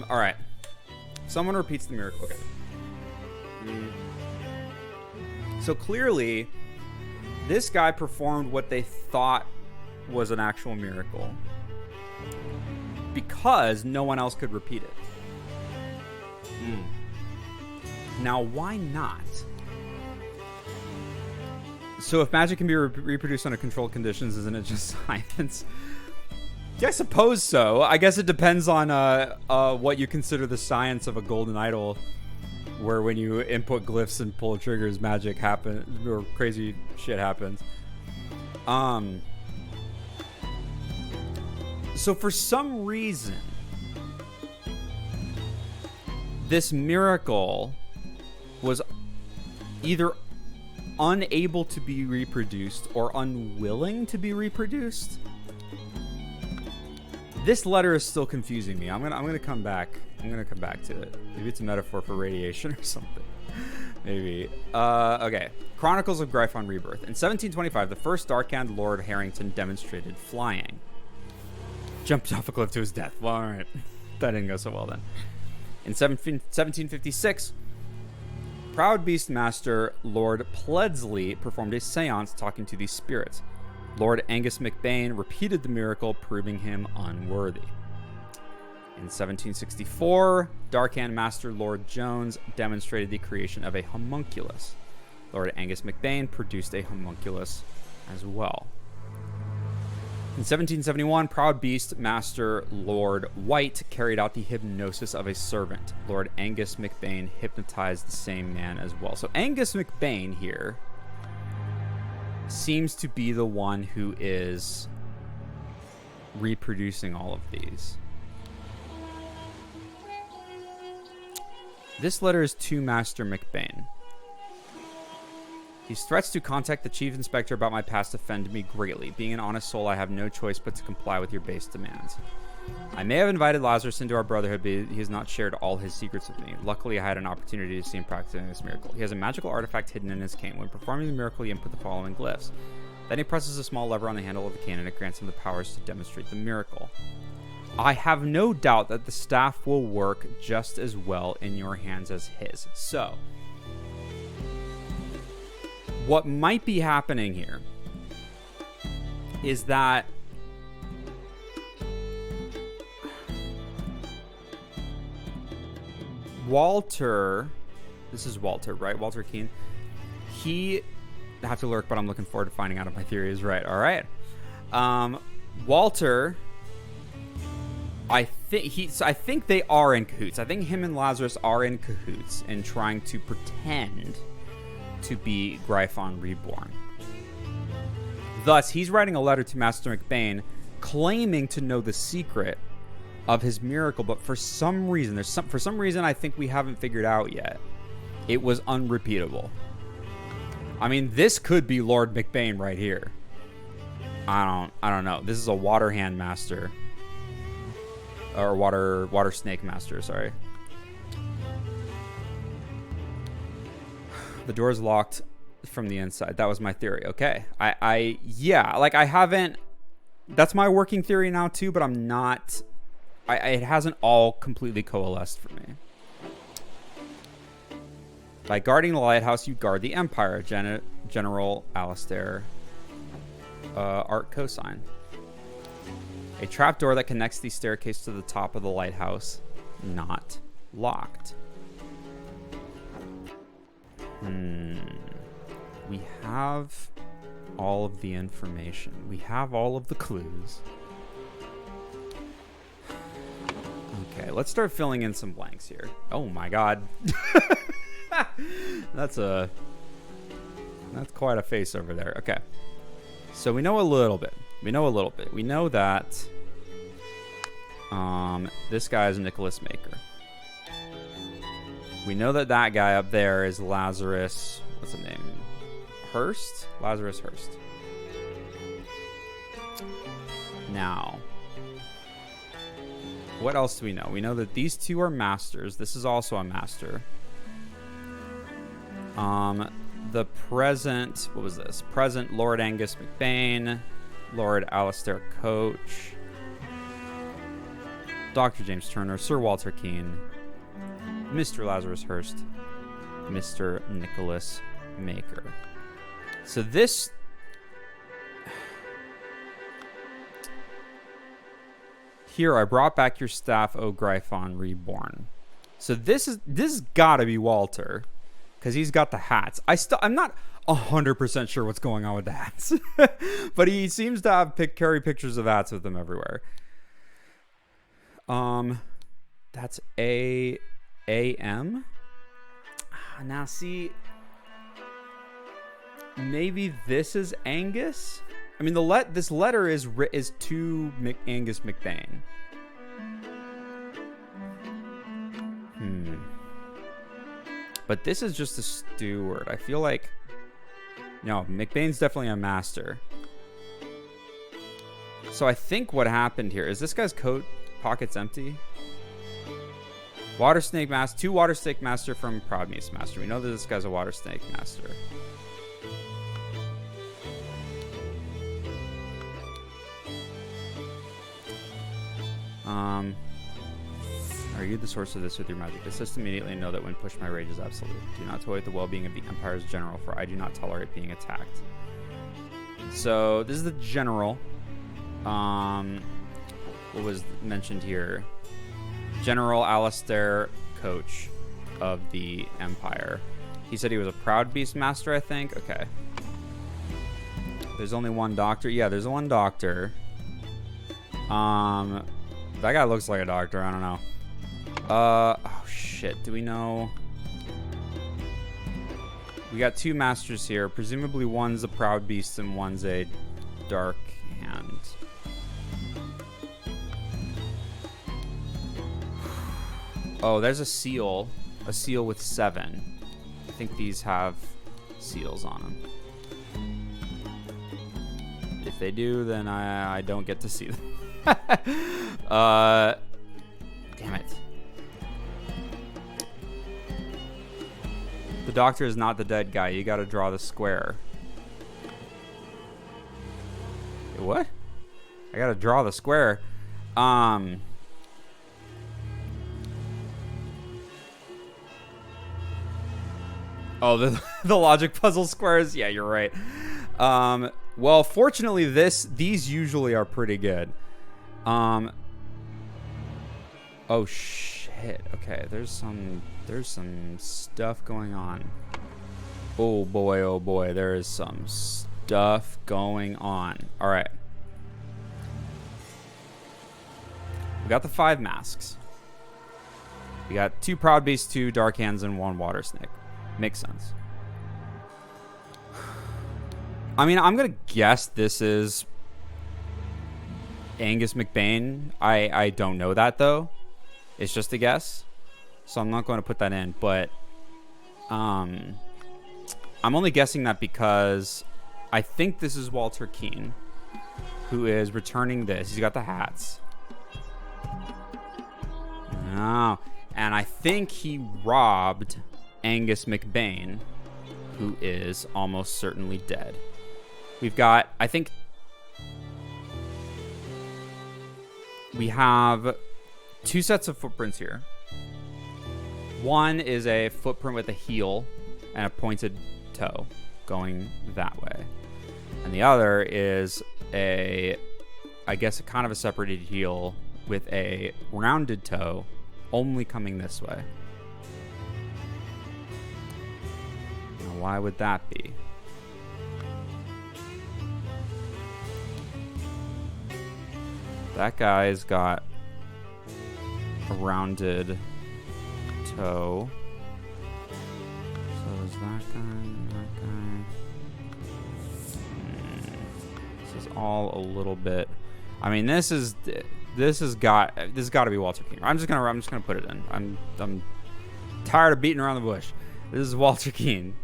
All right. Someone repeats the miracle. Okay. So clearly, this guy performed what they thought was an actual miracle because no one else could repeat it. Now, why not? So if magic can be reproduced under controlled conditions, isn't it just science? Yeah, I suppose so. I guess it depends on what you consider the science of a golden idol, where when you input glyphs and pull triggers, magic happens or crazy shit happens. So for some reason, this miracle was either unable to be reproduced or unwilling to be reproduced. This letter is still confusing me. I'm gonna come back. I'm gonna come back to it. Maybe it's a metaphor for radiation or something. Maybe. Okay. Chronicles of Gryphon Rebirth. In 1725, the first Darkhand Lord Harrington demonstrated flying. Jumped off a cliff to his death. Well, all right. That didn't go so well then. In 1756, Proud Beast Master Lord Pledsley performed a seance talking to these spirits. Lord Angus McBain repeated the miracle, proving him unworthy. In 1764, Darkhand Master Lord Jones demonstrated the creation of a homunculus. Lord Angus McBain produced a homunculus as well. In 1771, Proud Beast Master Lord White carried out the hypnosis of a servant. Lord Angus McBain hypnotized the same man as well. So Angus McBain here seems to be the one who is reproducing all of these. This letter is to Master McBain. These threats to contact the Chief Inspector about my past offend me greatly. Being an honest soul, I have no choice but to comply with your base demands. I may have invited Lazarus into our brotherhood, but he has not shared all his secrets with me. Luckily, I had an opportunity to see him practicing this miracle. He has a magical artifact hidden in his cane. When performing the miracle, he input the following glyphs. Then he presses a small lever on the handle of the cane, and it grants him the powers to demonstrate the miracle. I have no doubt that the staff will work just as well in your hands as his. So, what might be happening here is that Walter, this is Walter, right? Walter Keane. I have to lurk, but I'm looking forward to finding out if my theory is right. All right. Walter, I think they are in cahoots. I think him and Lazarus are in cahoots in trying to pretend to be Gryphon Reborn. Thus, he's writing a letter to Master McBain claiming to know the secret of his miracle, but for some reason, I think we haven't figured out yet, it was unrepeatable. I mean, this could be Lord McBain right here. I don't know. This is a water hand master. Or water snake master, sorry. The door is locked from the inside. That was my theory. Okay. Yeah, like I haven't, that's my working theory now too, but I'm not, it hasn't all completely coalesced for me. By guarding the lighthouse, you guard the Empire. General Alistair Art Cosine. A trapdoor that connects the staircase to the top of the lighthouse. Not locked. We have all of the information. We have all of the clues. Okay, let's start filling in some blanks here. Oh my god. That's quite a face over there. Okay. So we know a little bit. We know that this guy is Nicholas Maker. We know that that guy up there is Lazarus. What's his name? Hurst? Lazarus Hurst. Now, what else do we know? We know that these two are masters. This is also a master. The present, what was this? Present Lord Angus McBain, Lord Alistair Coach. Dr. James Turner, Sir Walter Keane, Mr. Lazarus Hurst, Mr. Nicholas Maker. So this... Here, I brought back your staff, O Gryphon Reborn. So this gotta be Walter, because he's got the hats. I'm not 100% sure what's going on with the hats, but he seems to have carry pictures of hats with him everywhere. That's A.M. Now see, maybe this is Angus. I mean, this letter is to Angus McBain. But this is just a steward. I feel like... No, McBain's definitely a master. So I think what happened here... Is this guy's coat pockets empty? Water Snake Master. 2 Water Snake Master from Proudbeast Master. We know that this guy's a Water Snake Master. Are you the source of this with your magic? Assist immediately and know that when pushed, my rage is absolute. Do not toy with the well-being of the Empire's general, for I do not tolerate being attacked. So, this is the general. What was mentioned here? General Alistair Coach of the Empire. He said he was a Proudbeast Master, I think. Okay. There's only one doctor. Yeah, there's one doctor. That guy looks like a doctor. I don't know. Oh shit. Do we know? We got 2 masters here. Presumably one's a Proudbeast and one's a Dark Hand. Oh, there's a seal. A seal with 7. I think these have seals on them. If they do, then I don't get to see them. Damn it. The doctor is not the dead guy. You gotta draw the square. What? I gotta draw the square. Oh, the logic puzzle squares. Yeah, you're right. Well, fortunately, these usually are pretty good. Oh shit. Okay, there's some stuff going on. Oh boy, there is some stuff going on. All right. We got the 5 masks. We got 2 Proudbeasts, 2 Dark Hands, and 1 Water Snake. Makes sense. I mean, I'm gonna guess this is Angus McBain. I don't know that though. It's just a guess, so I'm not going to put that in. But I'm only guessing that because I think this is Walter Keane, who is returning this. He's got the hats. Oh, and I think he robbed Angus McBain, who is almost certainly dead. We've got, I think, we have 2 sets of footprints here. One is a footprint with a heel and a pointed toe going that way. And the other is I guess, kind of a separated heel with a rounded toe only coming this way. Now, why would that be? That guy's got a rounded toe. So is that guy, that guy. This is all a little bit. I mean, this has got to be Walter Keane. I'm just gonna put it in. I'm tired of beating around the bush. This is Walter Keane.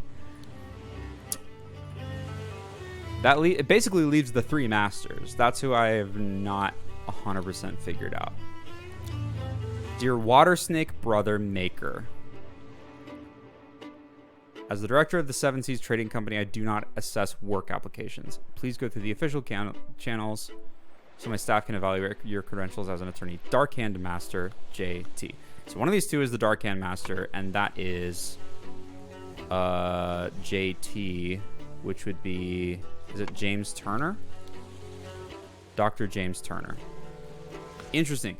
That it basically leaves the 3 masters. That's who I have not 100% figured out. Dear Water Snake Brother Maker, as the director of the Seven Seas Trading Company, I do not assess work applications. Please go through the official channels so my staff can evaluate your credentials as an attorney. Dark Hand Master JT. So one of these two is the Dark Hand Master, and that is JT, which would be, is it James Turner? Dr. James Turner. Interesting.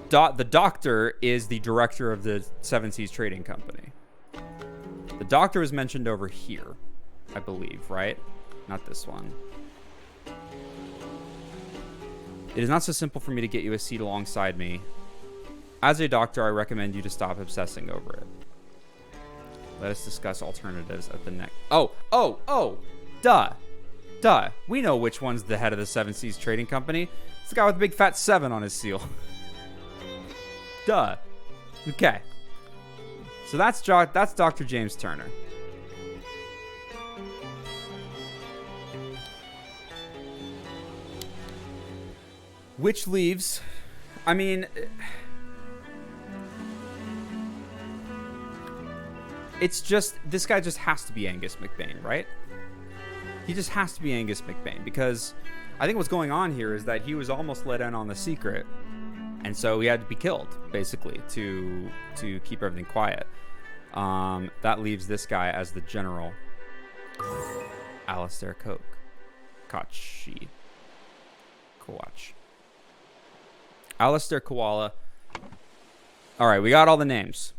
The doctor is the director of the Seven Seas Trading Company. The doctor was mentioned over here, I believe, right? Not this one. It is not so simple for me to get you a seat alongside me. As a doctor, I recommend you to stop obsessing over it. Let us discuss alternatives at the next... Oh! Duh. We know which one's the head of the Seven Seas Trading Company. It's the guy with the big fat 7 on his seal. Duh. Okay. So that's Dr. James Turner. Which leaves... I mean... It's just... This guy just has to be Angus McBain, right? He just has to be Angus McBain, because I think what's going on here is that he was almost let in on the secret, and so he had to be killed, basically, to keep everything quiet. That leaves this guy as the general. Alistair Koch. Alistair Koala. All right, we got all the names.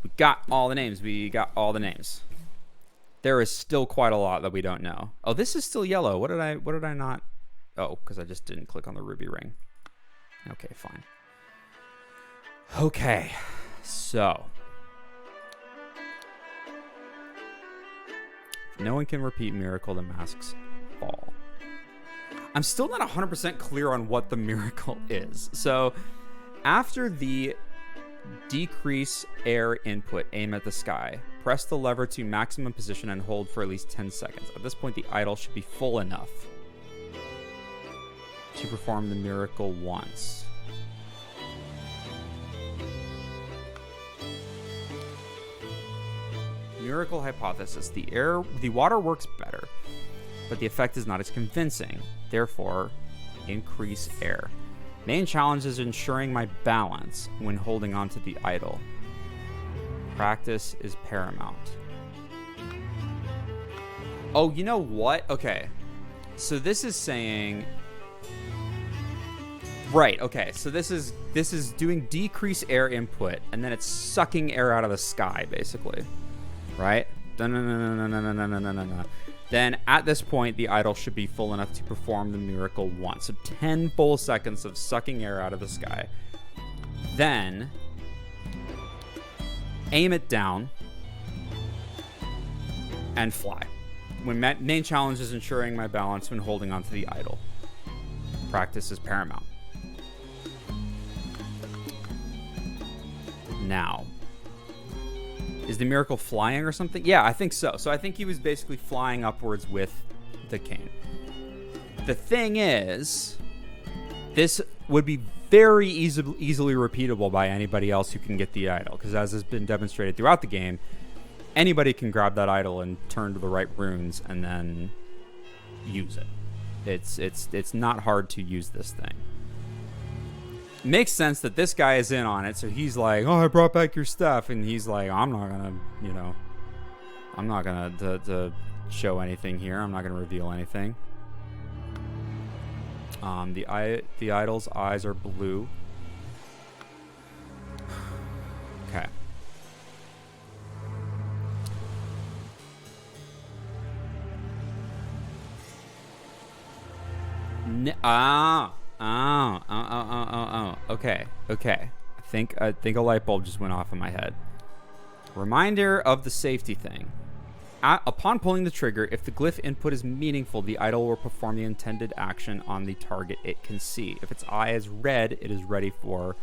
There is still quite a lot that we don't know. Oh, this is still yellow. What did I not? Oh, because I just didn't click on the ruby ring. Okay, fine. Okay, so. No one can repeat miracle, the masks fall. I'm still not 100% clear on what the miracle is. So, after the decrease air input, aim at the sky. Press the lever to maximum position and hold for at least 10 seconds. At this point, the idol should be full enough to perform the miracle once. Miracle hypothesis. The water works better, but the effect is not as convincing. Therefore, increase air. Main challenge is ensuring my balance when holding onto the idol. Practice is paramount. Oh, you know what? Okay. So this is saying... Right, okay. So this is doing decrease air input, and then it's sucking air out of the sky, basically. Right? Then at this point, the idol should be full enough to perform the miracle once. So 10 full seconds of sucking air out of the sky. Then aim it down and fly. When main challenge is ensuring my balance when holding onto the idol. Practice is paramount. Now, is the miracle flying or something? Yeah, I think so. So I think he was basically flying upwards with the cane. The thing is, this would be very easily repeatable by anybody else who can get the idol, because as has been demonstrated throughout the game, anybody can grab that idol and turn to the right runes and then use it. It's not hard to use this thing. Makes sense that this guy is in on it, so he's like, oh, I brought back your stuff, and he's like, I'm not gonna to show anything here. I'm not gonna reveal anything. The idol's eyes are blue. Okay. Okay. I think a light bulb just went off in my head. Reminder of the safety thing. Upon pulling the trigger, if the glyph input is meaningful, the idol will perform the intended action on the target it can see. If its eye is red, it is ready for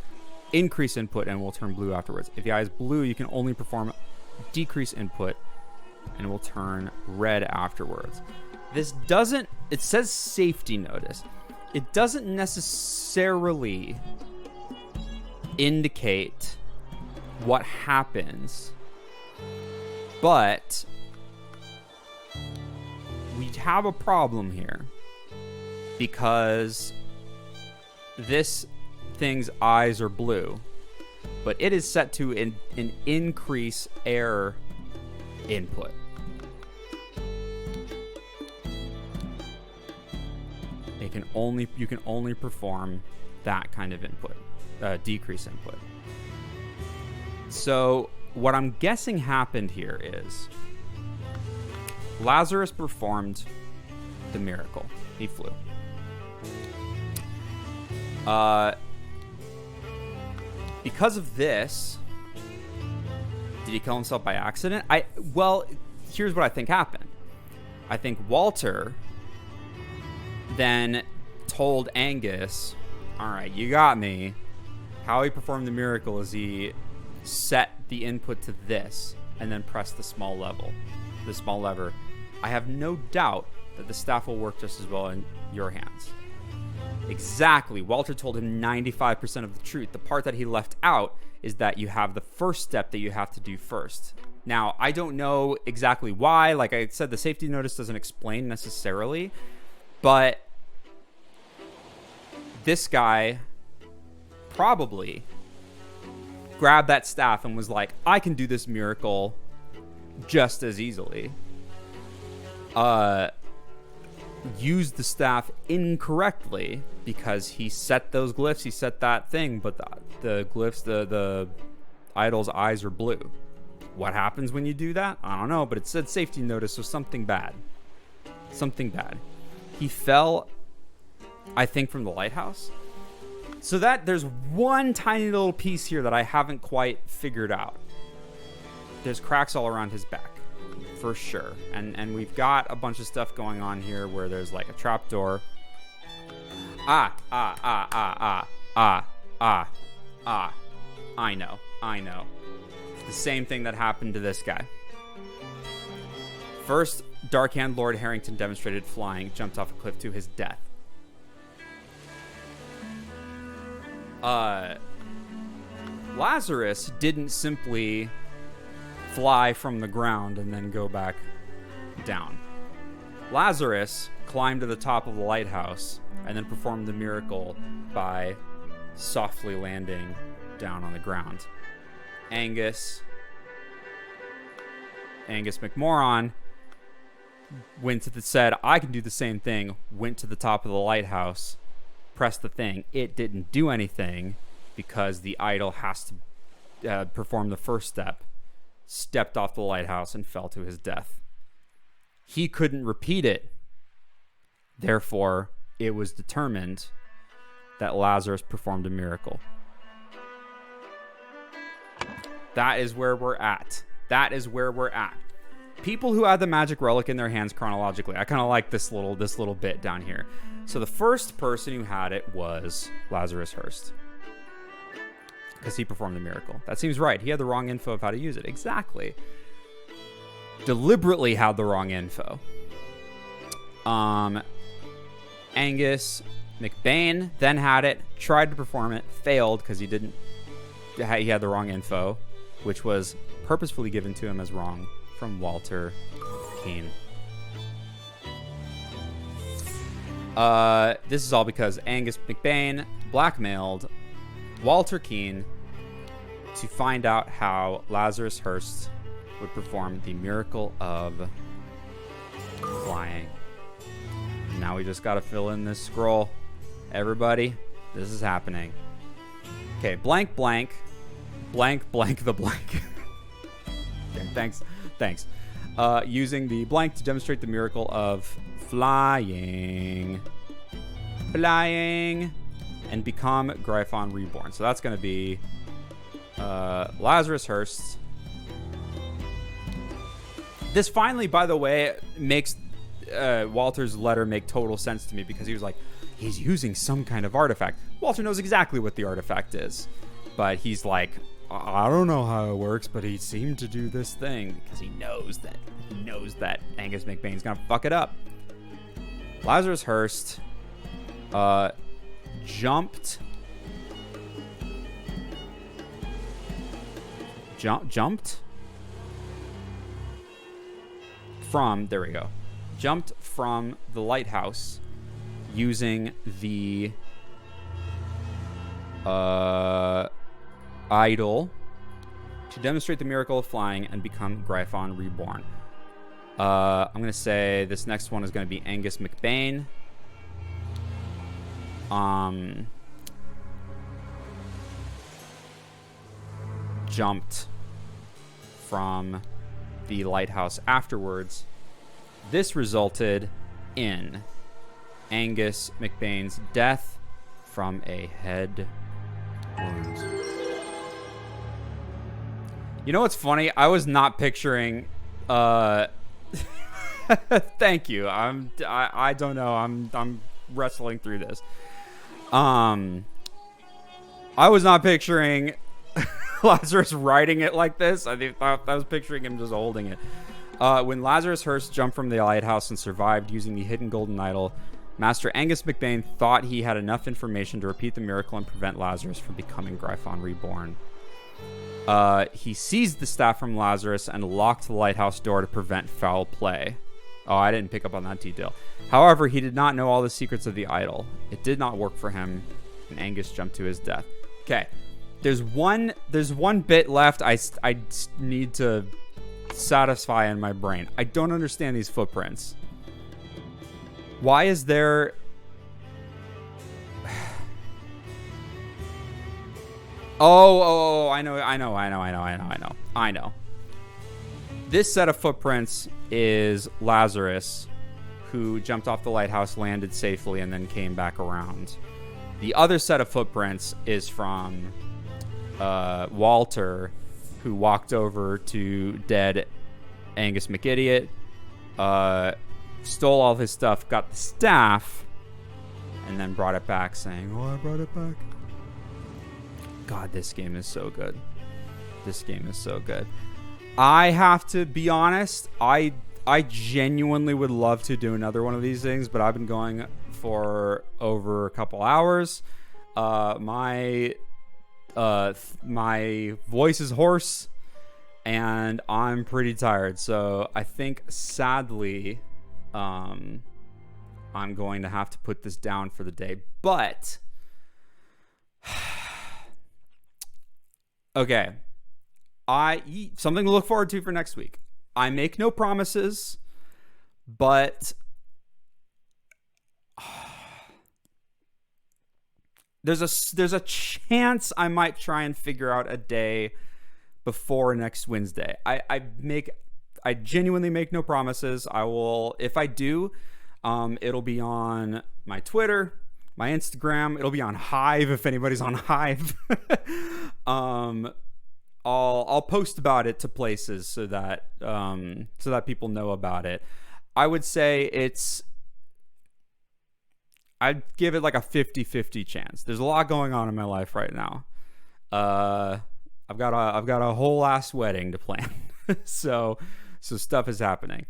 increase input and will turn blue afterwards. If the eye is blue, you can only perform decrease input and it will turn red afterwards. This doesn't... It says safety notice. It doesn't necessarily indicate what happens, but we have a problem here. because this thing's eyes are blue, but it is set to an increase air input. You can only perform that kind of input, decrease input. So what I'm guessing happened here is Lazarus performed the miracle. He flew. Because of this, did he kill himself by accident? Well, here's what I think happened. I think Walter then told Angus, all right, you got me. How he performed the miracle is he set the input to this and then pressed the small lever. I have no doubt that the staff will work just as well in your hands. Exactly. Walter told him 95% of the truth. The part that he left out is that you have the first step that you have to do first. Now, I don't know exactly why. Like I said, the safety notice doesn't explain necessarily, but this guy probably grabbed that staff and was like, I can do this miracle just as easily. Used the staff incorrectly because he set those glyphs, he set that thing, but the glyphs, the idol's eyes are blue. What happens when you do that? I don't know, but it said safety notice, so something bad. Something bad. He fell, I think, from the lighthouse. So that there's one tiny little piece here that I haven't quite figured out. There's cracks all around his back, for sure. And we've got a bunch of stuff going on here where there's like a trapdoor. I know. It's the same thing that happened to this guy. First, Darkhand Lord Harrington demonstrated flying, jumped off a cliff to his death. Lazarus didn't simply fly from the ground and then go back down. Lazarus climbed to the top of the lighthouse and then performed the miracle by softly landing down on the ground. Angus McMoron said, I can do the same thing, went to the top of the lighthouse, pressed the thing. It didn't do anything because the idol has to perform the first step, stepped off the lighthouse and fell to his death. He couldn't repeat it. Therefore, it was determined that Lazarus performed a miracle. That is where we're at. People who had the magic relic in their hands chronologically. I kind of like this little bit down here. So the first person who had it was Lazarus Hurst, because he performed the miracle. That seems right. He had the wrong info of how to use it. Exactly. Deliberately had the wrong info. Angus McBain then had it, tried to perform it, failed because he had the wrong info, which was purposefully given to him as wrong from Walter Keane. This is all because Angus McBain blackmailed Walter Keane to find out how Lazarus Hurst would perform the miracle of flying. Now we just got to fill in this scroll. Everybody, this is happening. Okay, blank the blank. Okay, thanks. Using the blank to demonstrate the miracle of flying, and become Gryphon Reborn. So that's going to be Lazarus Hurst. This finally, by the way, makes Walter's letter make total sense to me, because he was like, he's using some kind of artifact. Walter knows exactly what the artifact is, but he's like, I don't know how it works, but he seemed to do this thing, because he knows that Angus McBain's gonna fuck it up. Lazarus Hurst jumped from, there we go. Jumped from the lighthouse using the idol to demonstrate the miracle of flying and become Gryphon Reborn. I'm going to say this next one is going to be Angus McBain. Jumped from the lighthouse afterwards. This resulted in Angus McBain's death from a head wound. You know what's funny? I was not picturing thank you. I don't know. I'm wrestling through this. I was not picturing Lazarus riding it like this. I was picturing him just holding it. When Lazarus Hurst jumped from the lighthouse and survived using the hidden golden idol, Master Angus McBain thought he had enough information to repeat the miracle and prevent Lazarus from becoming Gryphon Reborn. He seized the staff from Lazarus and locked the lighthouse door to prevent foul play. Oh, I didn't pick up on that detail. However, he did not know all the secrets of the idol. It did not work for him, and Angus jumped to his death. Okay, there's one bit left I need to satisfy in my brain. I don't understand these footprints. Why is there... Oh, I know. This set of footprints is Lazarus, who jumped off the lighthouse, landed safely, and then came back around. The other set of footprints is from Walter, who walked over to dead Angus McIdiot, stole all of his stuff, got the staff, and then brought it back saying, "Oh, I brought it back." God, this game is so good. This game is so good. I have to be honest, I genuinely would love to do another one of these things, but I've been going for over a couple hours. My voice is hoarse, and I'm pretty tired. So I think, sadly, I'm going to have to put this down for the day. But... okay, something to look forward to for next week. I make no promises, but there's a chance I might try and figure out a day before next Wednesday. I genuinely make no promises. I will, if I do, it'll be on my Twitter, my Instagram. It'll be on Hive if anybody's on Hive. I'll post about it to places so that people know about it. I would say I'd give it like a 50-50 chance. There's a lot going on in my life right now. I've got a whole ass wedding to plan. so stuff is happening.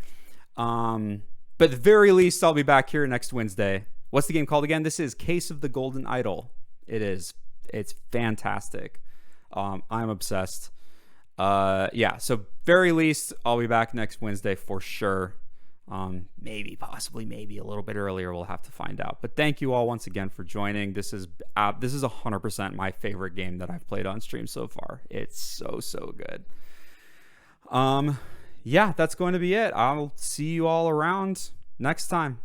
But at the very least, I'll be back here next Wednesday. What's the game called again? This is Case of the Golden Idol. It is. It's fantastic. I'm obsessed. Yeah, so very least, I'll be back next Wednesday for sure. Maybe, possibly, maybe a little bit earlier. We'll have to find out. But thank you all once again for joining. This is 100% my favorite game that I've played on stream so far. It's so good. Yeah, that's going to be it. I'll see you all around next time.